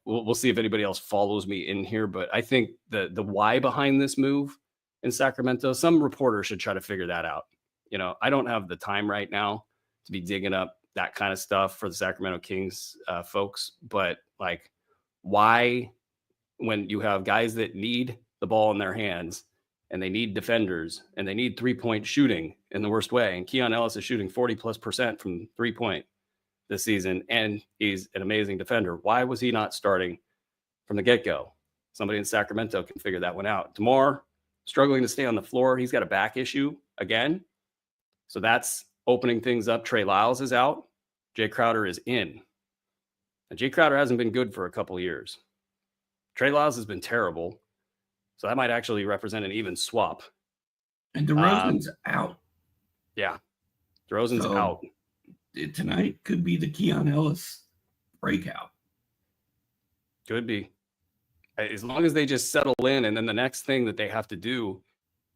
we'll see if anybody else follows me in here. But I think the why behind this move in Sacramento, some reporter should try to figure that out. I don't have the time right now to be digging up that kind of stuff for the Sacramento Kings folks. But like, why, when you have guys that need the ball in their hands and they need defenders and they need 3-point shooting in the worst way, and Keon Ellis is shooting 40+% from 3-point this season, and he's an amazing defender, why was he not starting from the get-go? Somebody in Sacramento can figure that one out. DeMar struggling to stay on the floor. He's got a back issue again. So that's opening things up. Trey Lyles is out. Jay Crowder is in. And Jay Crowder hasn't been good for a couple of years. Trey Lyles has been terrible. So that might actually represent an even swap. And DeRozan's out. Yeah. DeRozan's out. Tonight could be the Keon Ellis breakout. Could be. As long as they just settle in, and then the next thing that they have to do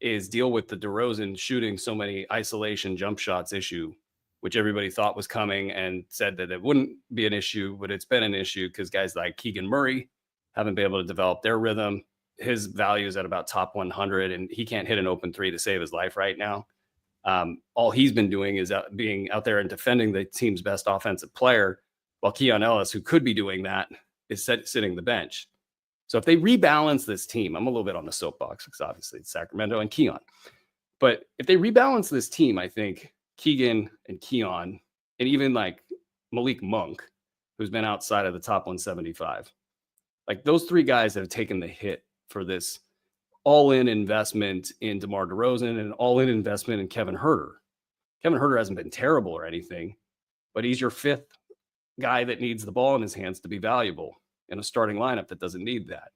is deal with the DeRozan shooting so many isolation jump shots issue, which everybody thought was coming and said that it wouldn't be an issue, but it's been an issue because guys like Keegan Murray haven't been able to develop their rhythm. His value is at about top 100, and he can't hit an open 3 to save his life right now. All he's been doing is being out there and defending the team's best offensive player, while Keon Ellis, who could be doing that, is sitting the bench. So if they rebalance this team, I'm a little bit on the soapbox because obviously it's Sacramento and Keon. But if they rebalance this team, I think Keegan and Keon and even like Malik Monk who's been outside of the top 175. Like those three guys have taken the hit for this all-in investment in DeMar DeRozan and all-in investment in Kevin Huerter. Kevin Huerter hasn't been terrible or anything, but he's your fifth guy that needs the ball in his hands to be valuable in a starting lineup that doesn't need that.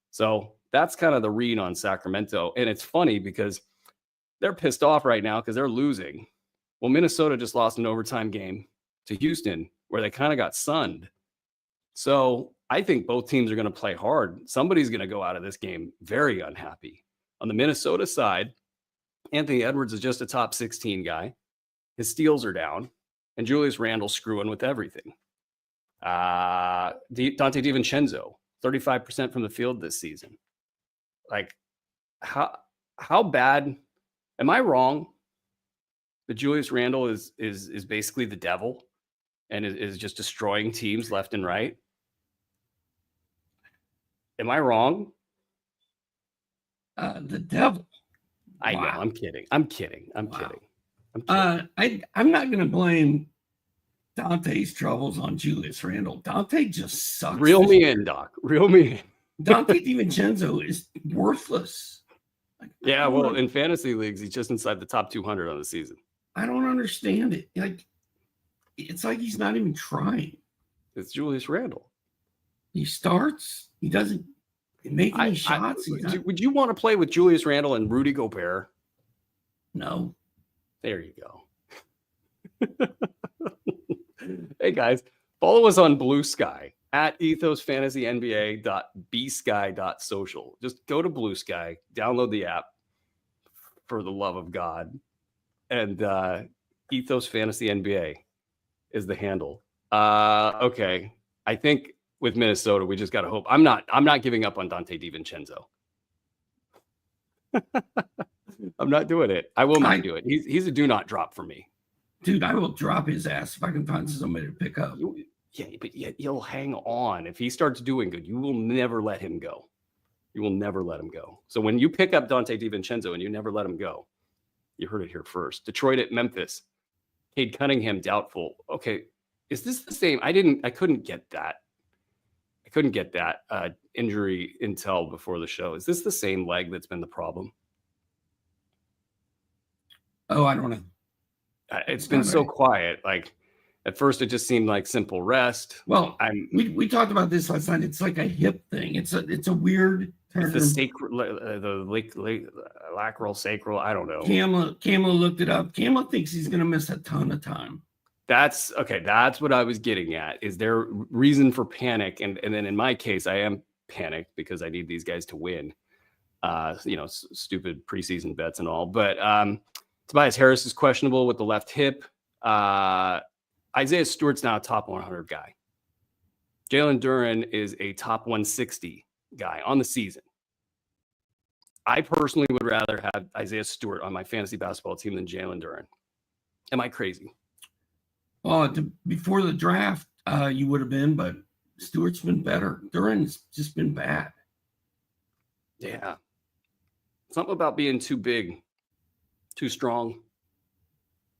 So that's kind of the read on Sacramento. And it's funny because they're pissed off right now because they're losing. Well, Minnesota just lost an overtime game to Houston where they kind of got sunned. So I think both teams are going to play hard. Somebody's going to go out of this game very unhappy. On the Minnesota side, Anthony Edwards is just a top 16 guy. His steals are down, and Julius Randle's screwing with everything. Dante DiVincenzo, 35% from the field this season. Like, how bad? Am I wrong that Julius Randle is basically the devil and is just destroying teams left and right? Am I wrong? The devil. I know. I'm kidding. I'm kidding. I'm kidding. I'm not going to blame Dante's troubles on Julius Randle. Dante just sucks. Reel me in, Doc. Reel me in. Dante DiVincenzo is worthless. Like, yeah, well, in fantasy leagues, he's just inside the top 200 on the season. I don't understand it. Like, it's like he's not even trying. It's Julius Randle. He starts. He doesn't make any shots. Would you want to play with Julius Randle and Rudy Gobert? No. There you go. Hey, guys, follow us on Blue Sky at ethosfantasynba.bsky.social. Just go to Blue Sky, download the app for the love of God, and Ethos Fantasy NBA is the handle. Okay, I think with Minnesota, we just got to hope. I'm not giving up on Dante DiVincenzo. I'm not doing it. I will not do it. He's a do not drop for me. Dude, I will drop his ass if I can find somebody to pick up. Yeah, but yet you'll hang on. If he starts doing good, you will never let him go. You will never let him go. So when you pick up Dante DiVincenzo and you never let him go, you heard it here first. Detroit at Memphis. Cade Cunningham doubtful. Okay, is this the same? I couldn't get that. I couldn't get that injury intel before the show. Is this the same leg that's been the problem? Oh, I don't know. It's been so quiet. Like at first, it just seemed like simple rest. Well, we talked about this last night. It's like a hip thing. It's a weird term. It's the sacral, the lateral sacral. I don't know. Kamla looked it up. Kamla thinks he's going to miss a ton of time. That's okay. That's what I was getting at. Is there reason for panic? And then in my case, I am panicked because I need these guys to win. Stupid preseason bets and all. But Tobias Harris is questionable with the left hip. Isaiah Stewart's now a top 100 guy. Jalen Duren is a top 160 guy on the season. I personally would rather have Isaiah Stewart on my fantasy basketball team than Jalen Duren. Am I crazy? Well, before the draft, you would have been, but Stewart's been better. Duren's just been bad. Yeah. Something about being too big, too strong.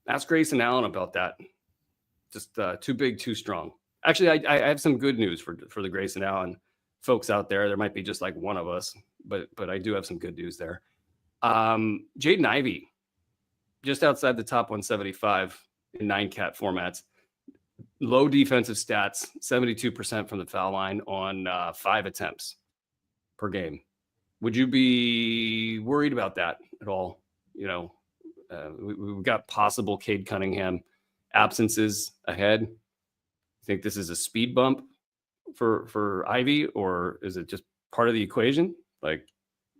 Ask Grayson Allen about that. Just too big, too strong. Actually, I have some good news for the Grayson Allen folks out there. There might be just like one of us, but I do have some good news there. Jaden Ivey, just outside the top 175 in 9-cat formats. Low defensive stats, 72% from the foul line on 5 attempts per game. Would you be worried about that at all? We've got possible Cade Cunningham absences ahead. You think this is a speed bump for Ivy, or is it just part of the equation? Like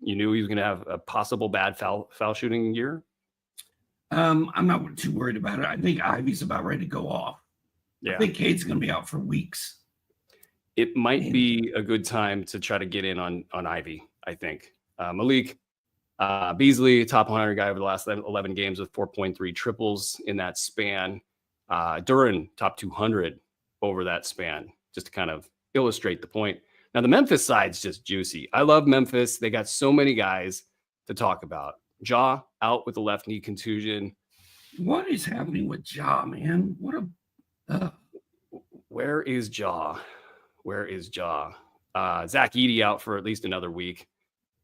you knew he was going to have a possible bad foul shooting year? I'm not too worried about it. I think Ivy's about ready to go off. Yeah. I think Cade's going to be out for weeks. It might be a good time to try to get in on Ivy, I think. Malik Beasley, top 100 guy over the last 11 games with 4.3 triples in that span. Duren, top 200 over that span, just to kind of illustrate the point. Now, the Memphis side's just juicy. I love Memphis. They got so many guys to talk about. Ja out with a left knee contusion. What is happening with Ja, man? Where is Jaw? Where is Jaw? Zach Edey out for at least another week.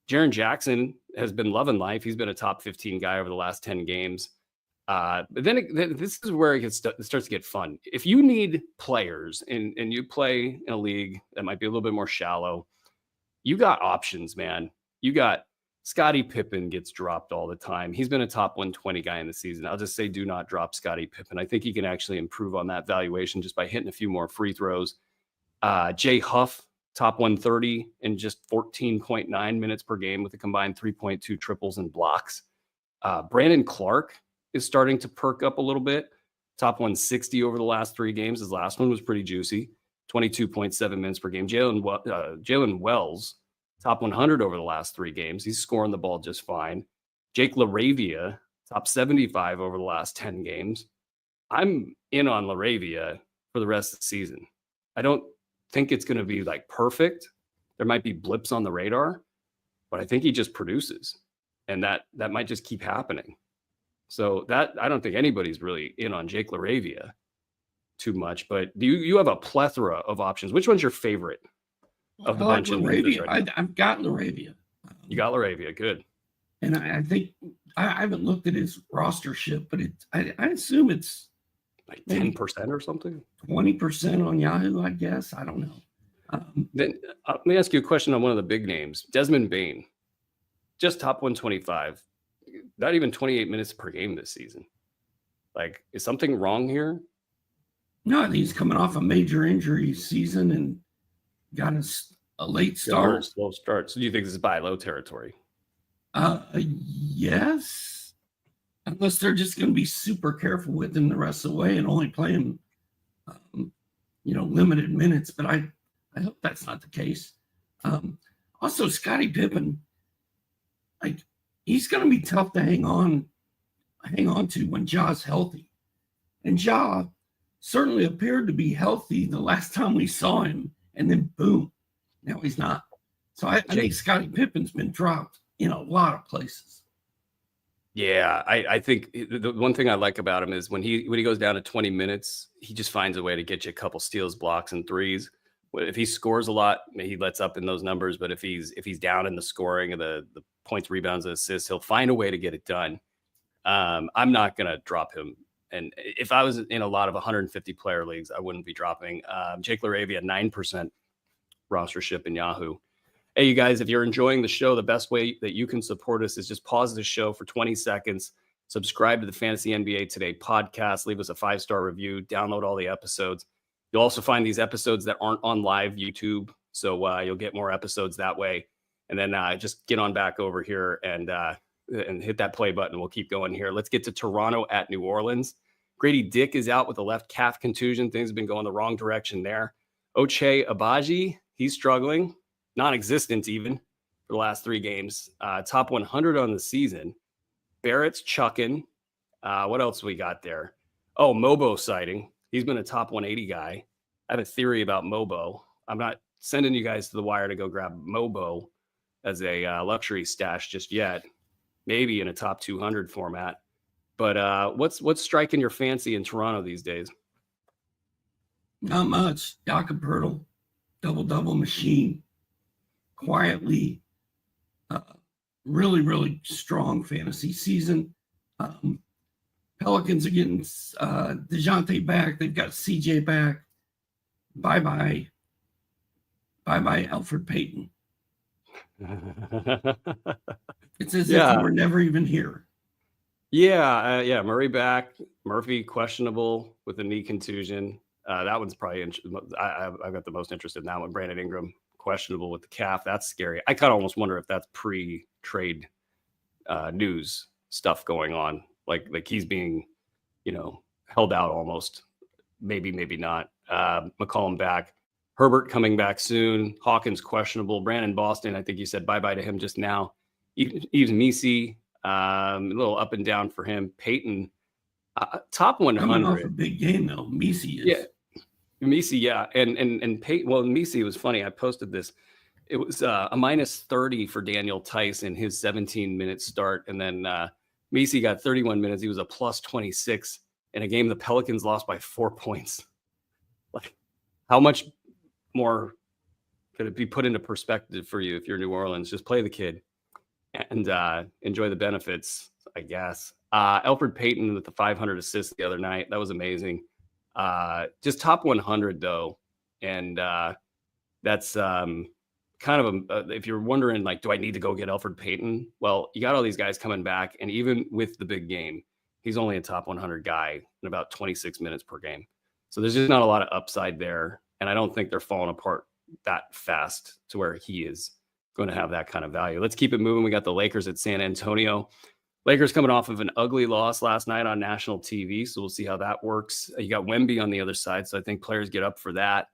Jaren Jackson has been loving life. He's been a top 15 guy over the last 10 games. But then this is where it starts to get fun. If you need players and you play in a league that might be a little bit more shallow, you got options, man. You got Scottie Pippen gets dropped all the time. He's been a top 120 guy in the season. I'll just say do not drop Scottie Pippen. I think he can actually improve on that valuation just by hitting a few more free throws. Jay Huff, top 130 in just 14.9 minutes per game with a combined 3.2 triples and blocks. Brandon Clark is starting to perk up a little bit. Top 160 over the last 3 games. His last one was pretty juicy. 22.7 minutes per game. Jalen Wells, top 100 over the last 3 games. He's scoring the ball just fine. Jake LaRavia, top 75 over the last 10 games. I'm in on LaRavia for the rest of the season. I don't think it's going to be like perfect. There might be blips on the radar, but I think he just produces, and that might just keep happening. So that I don't think anybody's really in on Jake LaRavia too much, but you have a plethora of options. Which one's your favorite of the bunch? LaRavia. I've got LaRavia. You got LaRavia, good. And I think I haven't looked at his rostership, but I assume it's like 10% or something, 20% on Yahoo. I guess I don't know. Then let me ask you a question on one of the big names, Desmond Bane, just top 125, not even 28 minutes per game this season. Like, is something wrong here? No, he's coming off a major injury season and got a late start. Slow start. So do you think this is buy low territory? Yes. Unless they're just going to be super careful with him the rest of the way and only play him, limited minutes. But I hope that's not the case. Also, Scottie Pippen, like, he's going to be tough to hang on to when Jaw's healthy. And Jaw certainly appeared to be healthy the last time we saw him, and then boom, now he's not. So I think Scottie Pippen's been dropped in a lot of places. Yeah, I think the one thing I like about him is when he goes down to 20 minutes, he just finds a way to get you a couple steals, blocks, and threes. If he scores a lot, he lets up in those numbers. But if he's down in the scoring of the points, rebounds, and assists, he'll find a way to get it done. I'm not gonna drop him. And if I was in a lot of 150 player leagues, I wouldn't be dropping Jake LaRavia, 9% rostership in Yahoo. Hey, you guys, if you're enjoying the show, the best way that you can support us is just pause the show for 20 seconds, subscribe to the Fantasy NBA Today podcast, leave us a 5-star review, download all the episodes. You'll also find these episodes that aren't on live YouTube, so you'll get more episodes that way. And then just get on back over here and hit that play button. We'll keep going here. Let's get to Toronto at New Orleans. Grady Dick is out with a left calf contusion. Things have been going the wrong direction there. Ochai Agbaji, he's struggling. Non-existent even for the last 3 games. Top 100 on the season. Barrett's chucking. What else we got there? Oh, Mobo sighting. He's been a top 180 guy. I have a theory about Mobo. I'm not sending you guys to the wire to go grab Mobo as a luxury stash just yet. Maybe in a top 200 format. But what's striking your fancy in Toronto these days? Not much. Jakob Poeltl, double-double machine. Quietly, really, really strong fantasy season. Pelicans are getting DeJounte back. They've got CJ back. Bye-bye, Alfred Payton. It's as if we're never even here. Yeah. Murray back. Murphy questionable with a knee contusion. That one's probably I've got the most interest in that one. Brandon Ingram questionable with the calf. That's scary. I kind of almost wonder if that's pre-trade news stuff going on. Like he's being, held out almost. Maybe not. McCollum back. Herbert coming back soon. Hawkins questionable. Brandon Boston, I think you said bye-bye to him just now. Even Misi, a little up and down for him. Peyton, top 100. Coming off a big game, though. Misi is. Yeah. Misi, yeah. And Peyton, well, Misi was funny. I posted this. It was a -30 for Daniel Tice in his 17-minute start. And then Misi got 31 minutes. He was a +26 in a game the Pelicans lost by 4 points. Like, How much more could it be put into perspective for you if you're New Orleans? Just play the kid and enjoy the benefits, I guess. Elfrid Payton with the 500 assists the other night. That was amazing. Just top 100 though. And that's kind of if you're wondering, like, do I need to go get Elfrid Payton? Well, you got all these guys coming back, and even with the big game, he's only a top 100 guy in about 26 minutes per game. So there's just not a lot of upside there. And I don't think they're falling apart that fast to where he is going to have that kind of value. Let's keep it moving. We got the Lakers at San Antonio. Lakers coming off of an ugly loss last night on national TV. So we'll see how that works. You got Wemby on the other side. So I think players get up for that.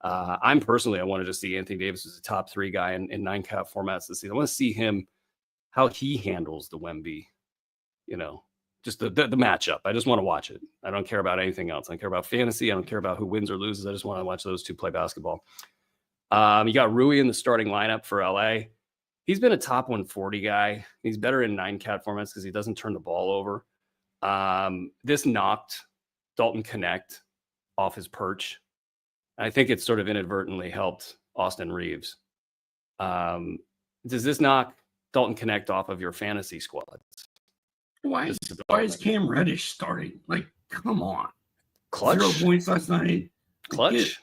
I wanted to see Anthony Davis as a top 3 guy in 9-cap formats this season. I want to see him, how he handles the Wemby, just the matchup. I just want to watch it. I don't care about anything else. I don't care about fantasy. I don't care about who wins or loses. I just want to watch those two play basketball. You got Rui in the starting lineup for LA. He's been a top 140 guy. He's better in 9-cat formats because he doesn't turn the ball over. This knocked Dalton Connect off his perch. I think it sort of inadvertently helped Austin Reeves. Does this knock Dalton Connect off of your fantasy squad? Why is Cam Reddish starting? Like, come on. Clutch? 0 points last night. Clutch?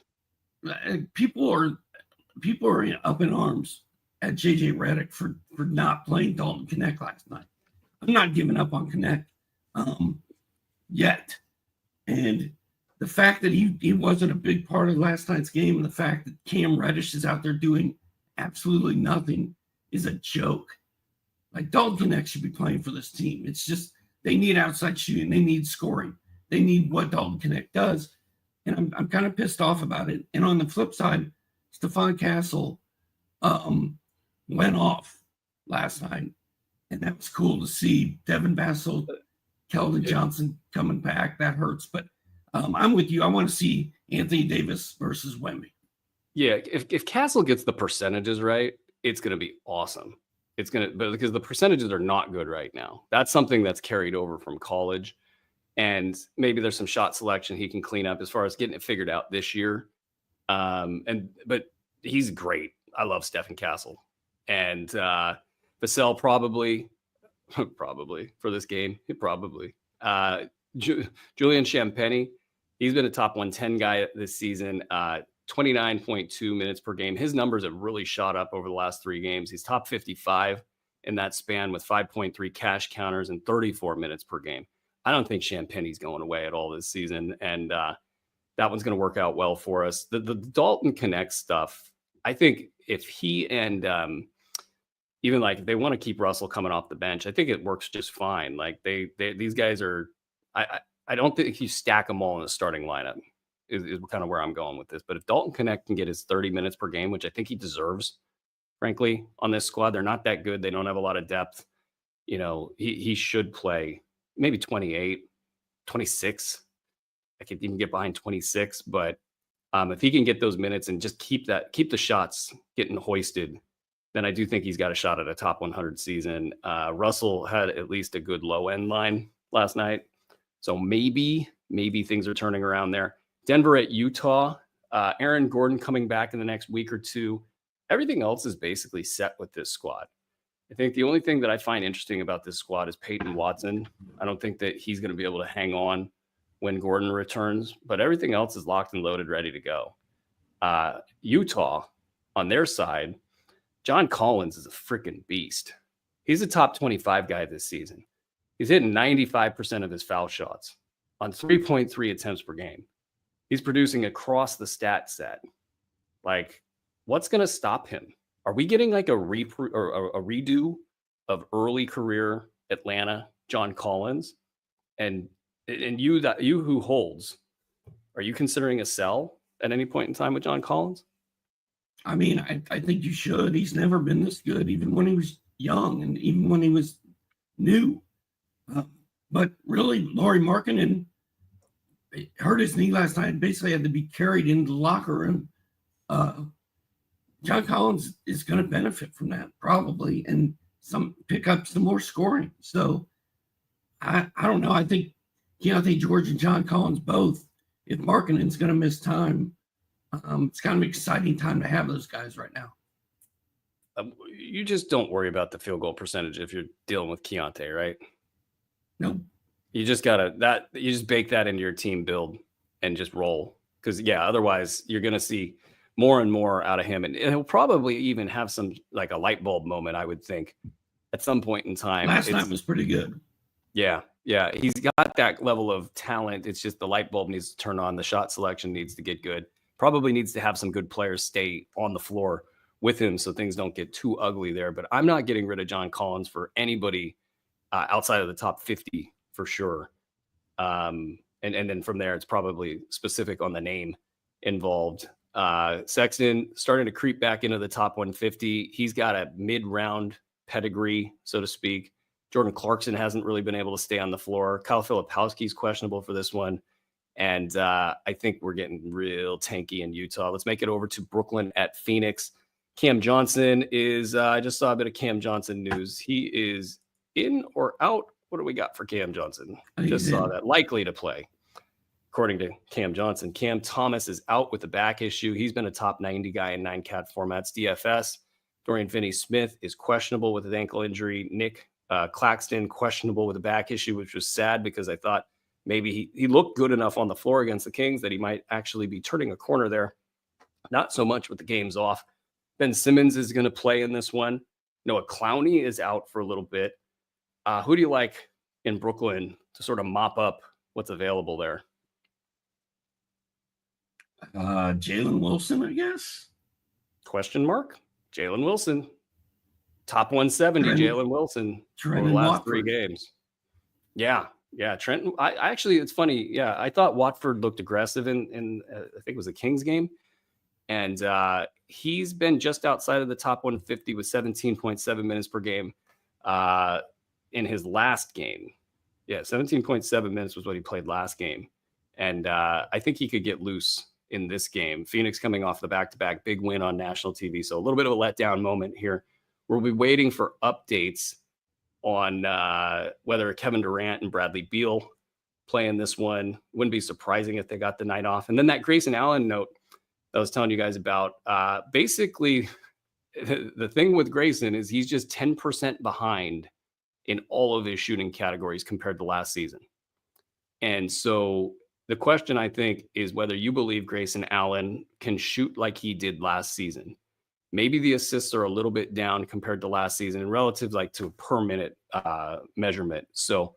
People are up in arms at JJ Redick for not playing Dalton Connect last night. I'm not giving up on Connect yet. And the fact that he wasn't a big part of last night's game, and the fact that Cam Reddish is out there doing absolutely nothing is a joke. Like, Dalton Connect should be playing for this team. It's just they need outside shooting. They need scoring. They need what Dalton Connect does. And I'm kind of pissed off about it. And on the flip side, Stephon Castle went off last night. And that was cool to see. Devin Vassell, Keldon Johnson coming back. That hurts. But I'm with you. I want to see Anthony Davis versus Wemby. Yeah, if Castle gets the percentages right, it's going to be awesome. But because the percentages are not good right now. That's something that's carried over from college. And maybe there's some shot selection he can clean up as far as getting it figured out this year. But he's great. I love Stephon Castle. And Vassell probably for this game. Probably. Julian Champagny, he's been a top 110 guy this season. 29.2 minutes per game. His numbers have really shot up over the last 3 games. He's top 55 in that span with 5.3 cash counters and 34 minutes per game. I don't think Champagny's going away at all this season. And that one's going to work out well for us. The Dalton Connect stuff, I think if he and even like if they want to keep Russell coming off the bench, I think it works just fine. Like these guys are, I don't think you stack them all in the starting lineup. Is kind of where I'm going with this. But if Dalton Connect can get his 30 minutes per game, which I think he deserves, frankly, on this squad, they're not that good. They don't have a lot of depth. He should play maybe 28, 26. I could even get behind 26. But if he can get those minutes and just keep the shots getting hoisted, then I do think he's got a shot at a top 100 season. Russell had at least a good low end line last night. So maybe things are turning around there. Denver at Utah, Aaron Gordon coming back in the next week or two. Everything else is basically set with this squad. I think the only thing that I find interesting about this squad is Peyton Watson. I don't think that he's going to be able to hang on when Gordon returns, but everything else is locked and loaded, ready to go. Utah, on their side, John Collins is a freaking beast. He's a top 25 guy this season. He's hitting 95% of his foul shots on 3.3 attempts per game. He's producing across the stat set. Like, what's going to stop him? Are we getting like a redo of early career Atlanta John Collins? And you who holds, are you considering a sell at any point in time with John Collins? I mean, I think you should. He's never been this good, even when he was young and even when he was new. But really, Lauri Markkanen hurt his knee last night and basically had to be carried into the locker room. John Collins is going to benefit from that probably and pick up some more scoring. So I don't know. I think George and John Collins both, if Markkanen's going to miss time, It's kind of an exciting time to have those guys right now. You just don't worry about the field goal percentage if you're dealing with Keontae, right? Nope. You just you just bake that into your team build and just roll. Because otherwise you're going to see more and more out of him. And he'll probably even have some, like a light bulb moment, I would think, at some point in time. Last night was pretty good. Yeah. Yeah. He's got that level of talent. It's just the light bulb needs to turn on. The shot selection needs to get good. Probably needs to have some good players stay on the floor with him so things don't get too ugly there. But I'm not getting rid of John Collins for anybody outside of the top 50 for sure. And then from there, it's probably specific on the name involved. Sexton starting to creep back into the top 150. He's got a mid-round pedigree, so to speak. Jordan Clarkson hasn't really been able to stay on the floor. Kyle Filipowski's questionable for this one. And I think we're getting real tanky in Utah. Let's make it over to Brooklyn at Phoenix. Cam Johnson is, I just saw a bit of Cam Johnson news. He is in or out. What do we got for Cam Johnson? I just saw that. Likely to play, according to Cam Johnson. Cam Thomas is out with a back issue. He's been a top 90 guy in 9-cat formats. DFS. Dorian Finney-Smith is questionable with an ankle injury. Nick Claxton, questionable with a back issue, which was sad because I thought maybe he looked good enough on the floor against the Kings that he might actually be turning a corner there. Not so much with the games off. Ben Simmons is going to play in this one. Noah Clowney is out for a little bit. Who do you like in Brooklyn to sort of mop up what's available there? Jalen Wilson, I guess. Question mark? Jalen Wilson. Top 170, Jalen Wilson over the last Watford. 3 games. Yeah. Trenton. I actually, it's funny. Yeah, I thought Watford looked aggressive in I think it was a Kings game. And he's been just outside of the top 150 with 17.7 minutes per game in his last game. Yeah, 17.7 minutes was what he played last game. And I think he could get loose in this game. Phoenix coming off the back-to-back big win on national TV. So a little bit of a letdown moment here. We'll be waiting for updates on whether Kevin Durant and Bradley Beal play in this one. Wouldn't be surprising if they got the night off. And then that Grayson Allen note I was telling you guys about, basically the thing with Grayson is he's just 10% behind in all of his shooting categories compared to last season. And so the question, I think, is whether you believe Grayson Allen can shoot like he did last season. Maybe the assists are a little bit down compared to last season and relative like to per minute measurement. So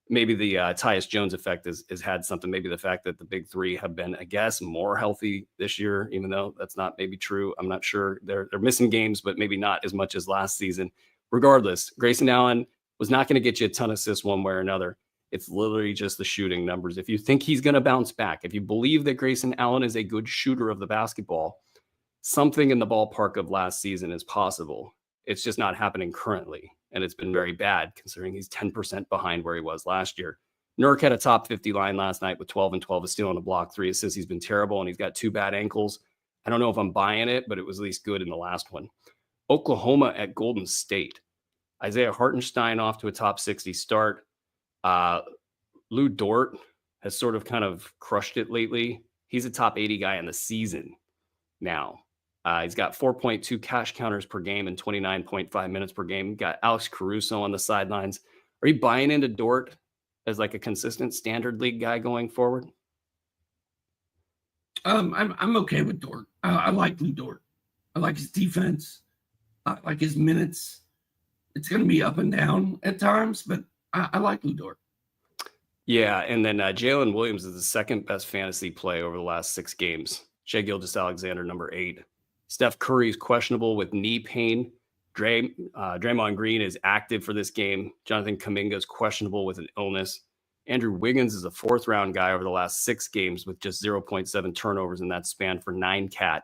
maybe the Tyus Jones effect has had something. Maybe the fact that the big three have been, I guess, more healthy this year, even though that's not maybe true. I'm not sure. They're missing games, but maybe not as much as last season. Regardless, Grayson Allen was not going to get you a ton of assists one way or another. It's literally just the shooting numbers. If you think he's going to bounce back, if you believe that Grayson Allen is a good shooter of the basketball, something in the ballpark of last season is possible. It's just not happening currently. And it's been very bad considering he's 10% behind where he was last year. Nurk had a top 50 line last night with 12 and 12, is still on a block 3 assists. He's been terrible and he's got 2 bad ankles. I don't know if I'm buying it, but it was at least good in the last one. Oklahoma at Golden State. Isaiah Hartenstein off to a top 60 start. Lou Dort has sort of kind of crushed it lately. He's a top 80 guy in the season now. He's got 4.2 cash counters per game and 29.5 minutes per game. Got Alex Caruso on the sidelines. Are you buying into Dort as like a consistent standard league guy going forward? I'm okay with Dort. I like Lou Dort. I like his defense. I like his minutes. It's going to be up and down at times, but I like Lou Dort. Yeah, and then Jalen Williams is the second best fantasy play over the last 6 games. Shai Gilgeous-Alexander, number 8. Steph Curry is questionable with knee pain. Draymond Green is active for this game. Jonathan Kuminga is questionable with an illness. Andrew Wiggins is a 4th-round guy over the last 6 games with just 0.7 turnovers in that span for 9-cat.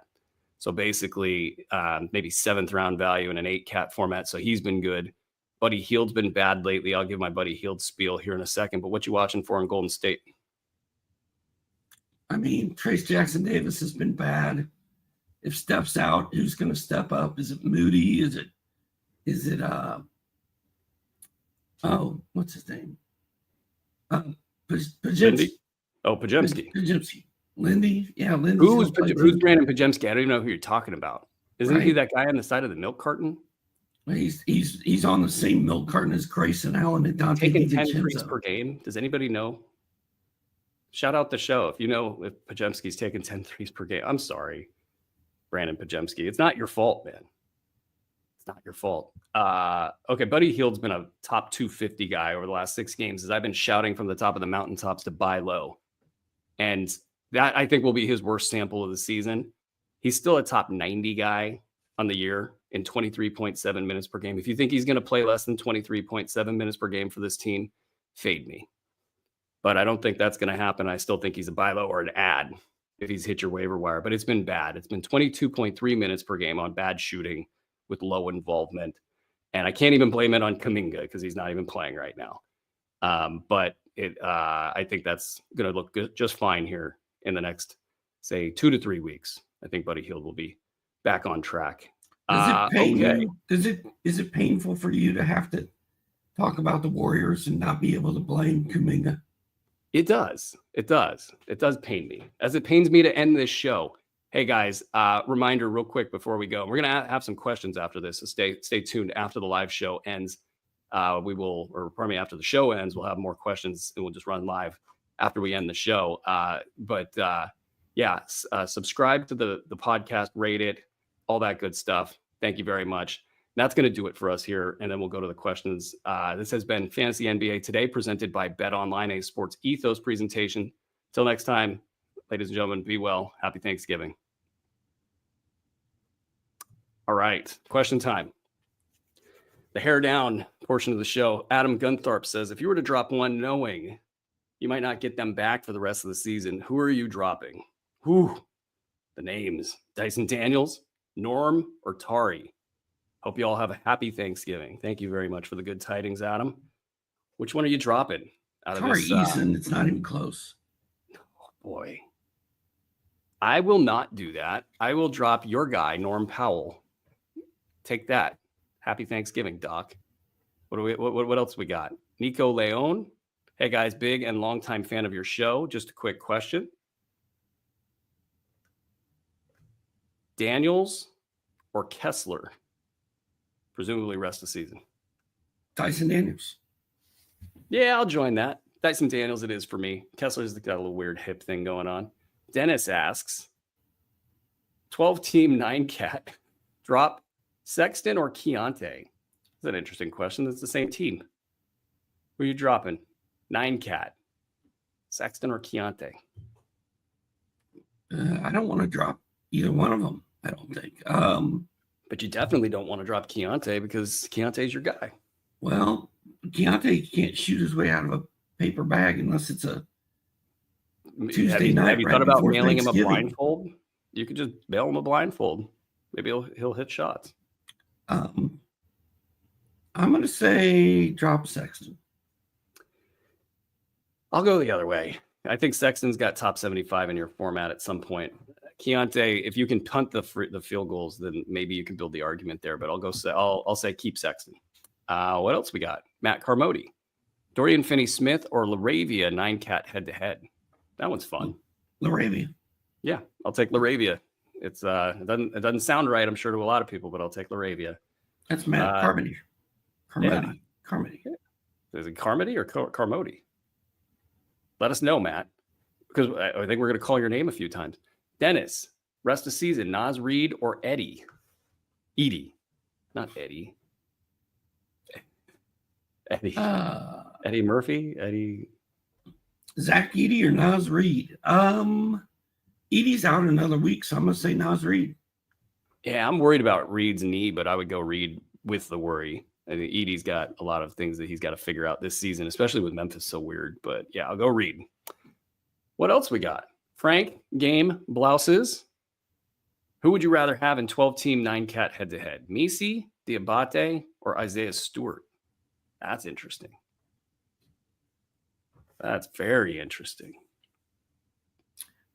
So basically maybe 7th-round value in an 8-cat format. So he's been good. Buddy Hield's been bad lately. I'll give my Buddy Hield spiel here in a second. But what you watching for in Golden State? I mean, Trace Jackson-Davis has been bad. If Steph's out, who's going to step up? Is it Moody? Is it what's his name? Pajemski. Oh, Pajemski. Pajemski. Lindy. Yeah, Lindy's Who's gonna play who's too. Brandon Pajemski? I don't even know who you're talking about. Isn't he Right. that guy on the side of the milk carton? He's on the same milk carton as Grayson Allen and Dante Taking 10 threes DiVincenzo. per game. Does anybody know? Shout out the show if you know if Pajemski's taking 10 threes per game. I'm sorry, Brandon Pajemski. It's not your fault, man. It's not your fault. Okay, Buddy Hield's been a top 250 guy over the last 6 games as I've been shouting from the top of the mountaintops to buy low. And that, I think, will be his worst sample of the season. He's still a top 90 guy on the year in 23.7 minutes per game. If you think he's going to play less than 23.7 minutes per game for this team, fade me. But I don't think that's going to happen. I still think he's a buy low or an ad if he's hit your waiver wire. But it's been bad. It's been 22.3 minutes per game on bad shooting with low involvement. And I can't even blame it on Kuminga because he's not even playing right now. But I think that's going to look good, just fine here in the next, say, 2 to 3 weeks. I think Buddy Hield will be back on track. Does it pain Okay. you? Is it painful for you to have to talk about the Warriors and not be able to blame Kuminga? It does. It does. It does pain me, as it pains me to end this show. Hey guys, reminder real quick before we go. We're gonna have some questions after this, so stay tuned. After the live show ends, after the show ends, we'll have more questions and we'll just run live after we end the show. Subscribe to the podcast, rate it, all that good stuff. Thank you very much. That's going to do it for us here, and then we'll go to the questions. This has been Fantasy NBA Today, presented by Bet Online, a sports ethos presentation. Till next time, ladies and gentlemen, be well. Happy Thanksgiving. All right, question time. The hair down portion of the show. Adam Guntharp says, if you were to drop one knowing you might not get them back for the rest of the season, who are you dropping? The names: Dyson Daniels, Norm, or Tari. Hope you all have a happy Thanksgiving. Thank you very much for the good tidings, Adam. Which one are you dropping out of Tari this? Eason, it's not even close. Oh boy. I will not do that. I will drop your guy, Norm Powell. Take that. Happy Thanksgiving, Doc. What else we got? Nico Leone. Hey guys, big and longtime fan of your show. Just a quick question. Daniels or Kessler? Presumably rest of the season. Dyson Daniels. Yeah, I'll join that. Dyson Daniels it is for me. Kessler's got a little weird hip thing going on. Dennis asks, 12-team 9-cat, drop Sexton or Keontae? That's an interesting question. It's the same team. Who are you dropping? 9-cat, Sexton or Keontae? I don't want to drop either one of them, I don't think. But you definitely don't want to drop Keontae because Keontae's your guy. Well, Keontae can't shoot his way out of a paper bag unless it's a Tuesday night. Have you thought about mailing him a blindfold? You could just mail him a blindfold. Maybe he'll hit shots. I'm going to say drop Sexton. I'll go the other way. I think Sexton's got top 75 in your format at some point. Keontae, if you can punt the field goals, then maybe you can build the argument there. But I'll say keep Sexton. What else we got? Matt Carmody, Dorian Finney-Smith, or Laravia 9-cat head-to-head. That one's fun. Laravia. Yeah, I'll take Laravia. It doesn't sound right, I'm sure, to a lot of people, but I'll take Laravia. That's Matt Carmody. Yeah. Carmody. Is it Carmody or Carmody? Let us know, Matt, because I think we're going to call your name a few times. Dennis, rest of season, Naz Reid or Eddie? Edie, not Eddie. Eddie. Eddie Murphy? Eddie. Zach Edey or Naz Reid? Edey's out another week, so I'm going to say Naz Reid. Yeah, I'm worried about Reid's knee, but I would go Reid with the worry. I think Edie's got a lot of things that he's got to figure out this season, especially with Memphis so weird. But yeah, I'll go Reid. What else we got? Frank, Game, Blouses. Who would you rather have in 12-team 9-cat head-to-head? Misi, Diabate, or Isaiah Stewart? That's interesting. That's very interesting.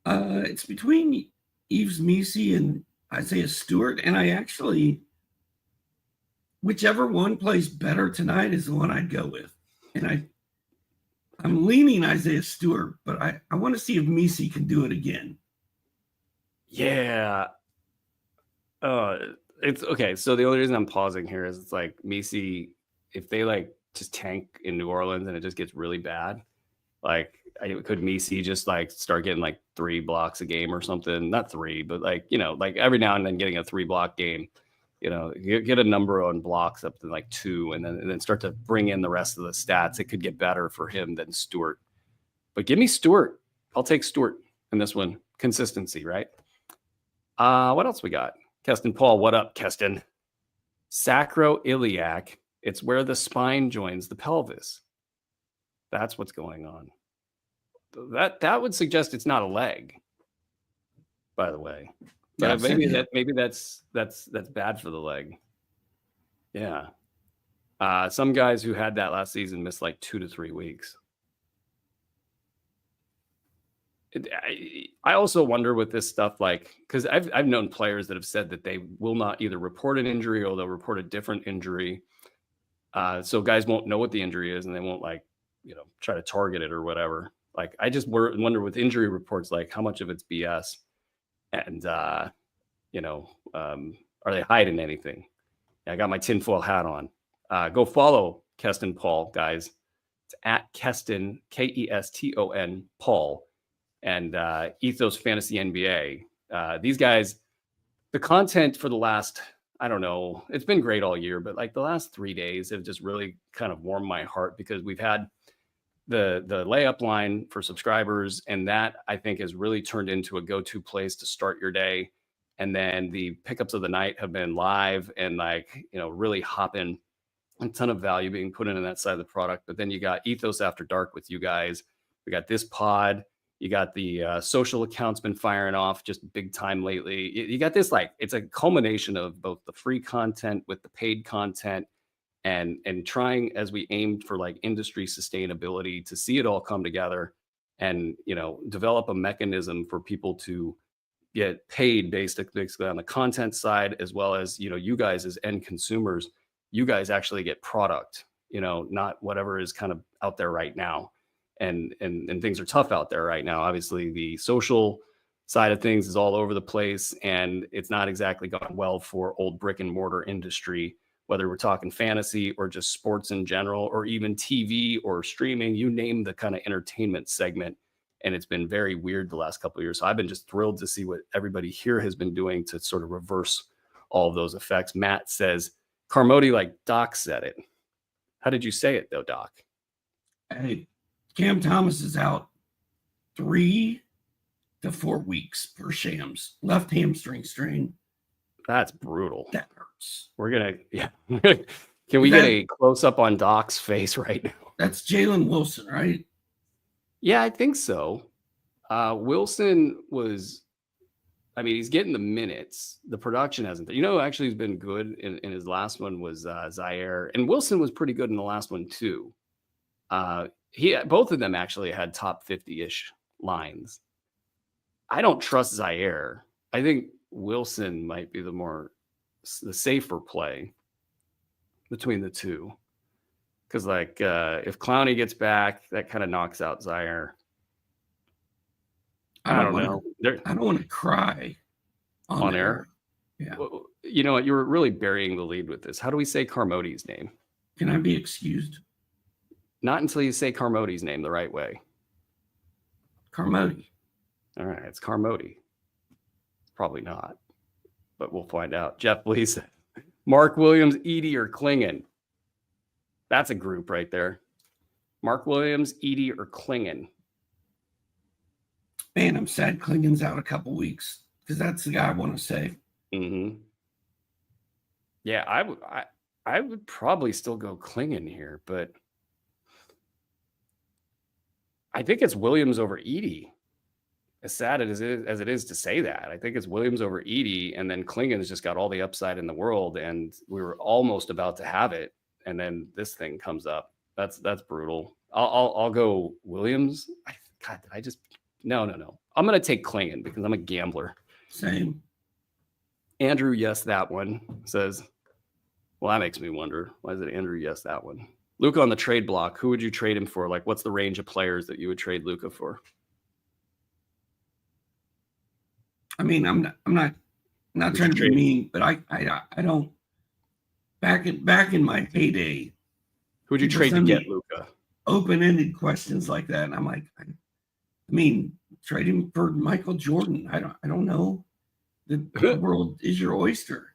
It's between Yves Misi and Isaiah Stewart, and I actually, whichever one plays better tonight is the one I'd go with. And I'm leaning Isaiah Stewart, but I want to see if Misi can do it again. Yeah. It's okay. So the only reason I'm pausing here is it's like Messi, if they like just tank in New Orleans and it just gets really bad, like could Messi just like start getting like 3 blocks a game or something? Not three, but like, like every now and then getting a 3 block game, get a number on blocks up to like 2 and then start to bring in the rest of the stats. It could get better for him than Stewart. But give me Stewart. I'll take Stewart in this one. Consistency, right? What else we got? Keston Paul, what up, Keston? Sacroiliac. It's where the spine joins the pelvis. That's what's going on. That would suggest it's not a leg, by the way. But yeah, maybe that's bad for the leg. Yeah. Some guys who had that last season missed like 2 to 3 weeks. I also wonder with this stuff, like, because I've known players that have said that they will not either report an injury or they'll report a different injury. So guys won't know what the injury is and they won't try to target it or whatever. Like, I just wonder with injury reports, like how much of it's BS and, are they hiding anything? I got my tinfoil hat on. Go follow Keston Paul, guys. It's at Keston, Keston, Paul. And Ethos Fantasy NBA. These guys, the content for the last, I don't know, it's been great all year, but like the last 3 days have just really kind of warmed my heart because we've had the layup line for subscribers, and that I think has really turned into a go-to place to start your day. And then the pickups of the night have been live and really hopping, a ton of value being put into that side of the product. But then you got Ethos After Dark with you guys. We got this pod. You got the social accounts been firing off just big time lately. You got this, it's a culmination of both the free content with the paid content and trying, as we aimed for like industry sustainability, to see it all come together and, develop a mechanism for people to get paid basically on the content side, as well as, you guys as end consumers, you guys actually get product, not whatever is kind of out there right now. And things are tough out there right now. Obviously, the social side of things is all over the place, and it's not exactly gone well for old brick and mortar industry, whether we're talking fantasy or just sports in general, or even TV or streaming, you name the kind of entertainment segment. And it's been very weird the last couple of years. So I've been just thrilled to see what everybody here has been doing to sort of reverse all of those effects. Matt says, Carmody, like Doc said it. How did you say it though, Doc? Hey, Cam Thomas is out 3 to 4 weeks for Shams. Left hamstring strain. That's brutal. That hurts. We're going to, yeah. Can we get a close up on Doc's face right now? That's Jalen Wilson, right? Yeah, I think so. Wilson was, he's getting the minutes. The production hasn't. Actually he's been good in his last one was Zaire. And Wilson was pretty good in the last one too. Both of them actually had top 50-ish lines. I don't trust Zaire. I think Wilson might be the safer play between the two. Because if Clowney gets back, that kind of knocks out Zaire. I don't know. I don't want to cry on air. Yeah. Well, you know what? You're really burying the lead with this. How do we say Carmody's name? Can I be excused? Not until you say Carmody's name the right way. Carmody. All right, it's Carmody. Probably not, but we'll find out. Jeff Blees, Mark Williams, Edey, or Klingon. That's a group right there. Mark Williams, Edey, or Klingon. Man, I'm sad Klingon's out a couple weeks because that's the guy I want to save. Mm-hmm. Yeah, I would probably still go Klingon here, but I think it's Williams over Edey. As sad as it is to say that, I think it's Williams over Edey, and then Klingon has just got all the upside in the world, and we were almost about to have it, and then this thing comes up. That's brutal. I'll go Williams. God, did I just no. I'm gonna take Klingon because I'm a gambler. Same. Andrew, yes, that one says. Well, that makes me wonder. Why is it Andrew? Yes, that one. Luka on the trade block. Who would you trade him for? Like, what's the range of players that you would trade Luka for? I mean, I'm not trying to be mean, but I don't. Back in my heyday, Who'd you people trade to send get me Luka? open-ended questions like that, and I'm like, I mean, trade him for Michael Jordan. I don't know. The world is your oyster.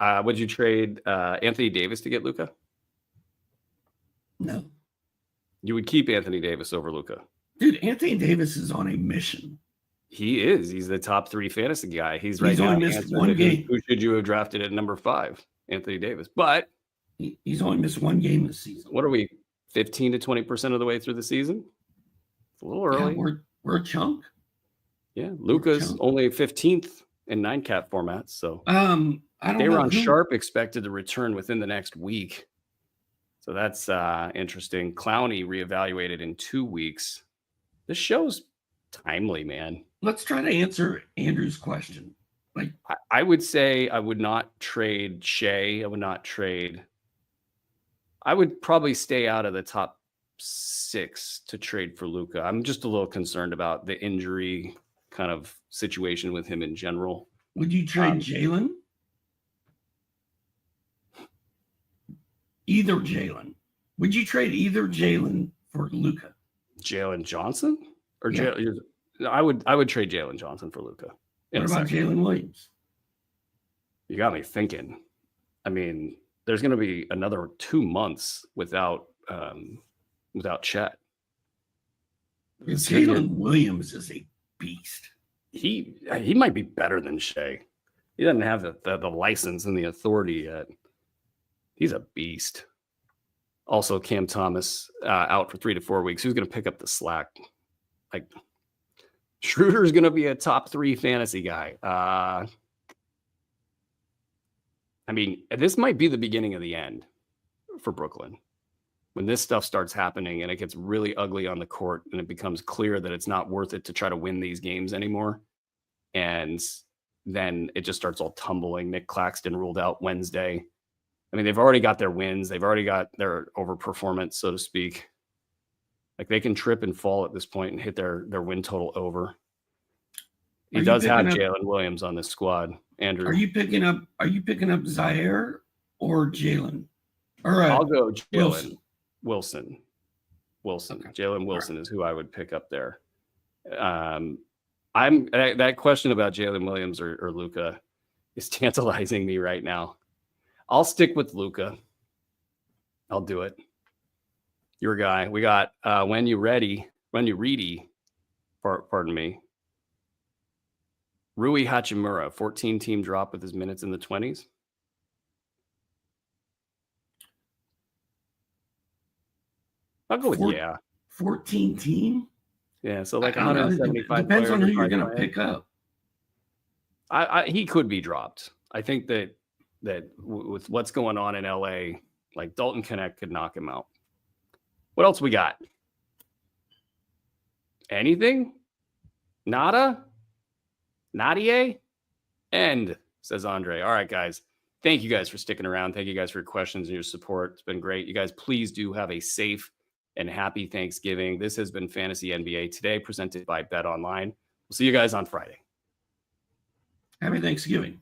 Would you trade Anthony Davis to get Luka? No, You would keep Anthony Davis over Luka. dude. Anthony Davis is on a mission. He is. He's the top 3 fantasy guy. He's right now. Only missed one game. Who should you have drafted at number 5? Anthony Davis. But he's only missed one game this season. What are we? 15 to 20% of the way through the season? It's a little early. Yeah, we're a chunk. Yeah, Luka's only 15th in 9-cap formats. So I don't know. Daron Sharp expected to return within the next week. So that's interesting. Clowney reevaluated in 2 weeks. This show's timely, man. Let's try to answer Andrew's question. Like, I would say I would not trade Shea. I would probably stay out of the top 6 to trade for Luka. I'm just a little concerned about the injury kind of situation with him in general. Would you trade Jalen? Either Jalen. Would you trade either Jalen for Luka? Jalen Johnson? Or yeah. I would trade Jalen Johnson for Luka. What about Jalen Williams? You got me thinking. I mean, there's going to be another 2 months without Chet. Jalen Williams is a beast. He might be better than Shea. He doesn't have the license and the authority yet. He's a beast. Also, Cam Thomas out for 3 to 4 weeks. Who's going to pick up the slack? Like, Schroeder's going to be a top 3 fantasy guy. I mean, this might be the beginning of the end for Brooklyn. When this stuff starts happening and it gets really ugly on the court and it becomes clear that it's not worth it to try to win these games anymore. And then it just starts all tumbling. Nick Claxton ruled out Wednesday. I mean, they've already got their wins. They've already got their overperformance, so to speak. Like, they can trip and fall at this point and hit their win total over. He does have Jalen Williams on this squad. Andrew, are you picking up Zaire or Jalen? Or I'll go Jalen Wilson. Okay. Jalen Wilson is who I would pick up there. That question about Jalen Williams or Luka is tantalizing me right now. I'll stick with Luka. I'll do it. Your guy. We got when you ready, pardon me. Rui Hachimura, 14-team drop with his minutes in the 20s. I'll go with 14 team. Yeah, so like 175. Depends on who you're going to pick up. He could be dropped. I think that with what's going on in LA, like Dalton Connect could knock him out. What else we got? Anything? Nada? Nadia? End, says Andre. All right, guys. Thank you guys for sticking around. Thank you guys for your questions and your support. It's been great. You guys, please do have a safe and happy Thanksgiving. This has been Fantasy NBA Today, presented by Bet Online. We'll see you guys on Friday. Happy Thanksgiving.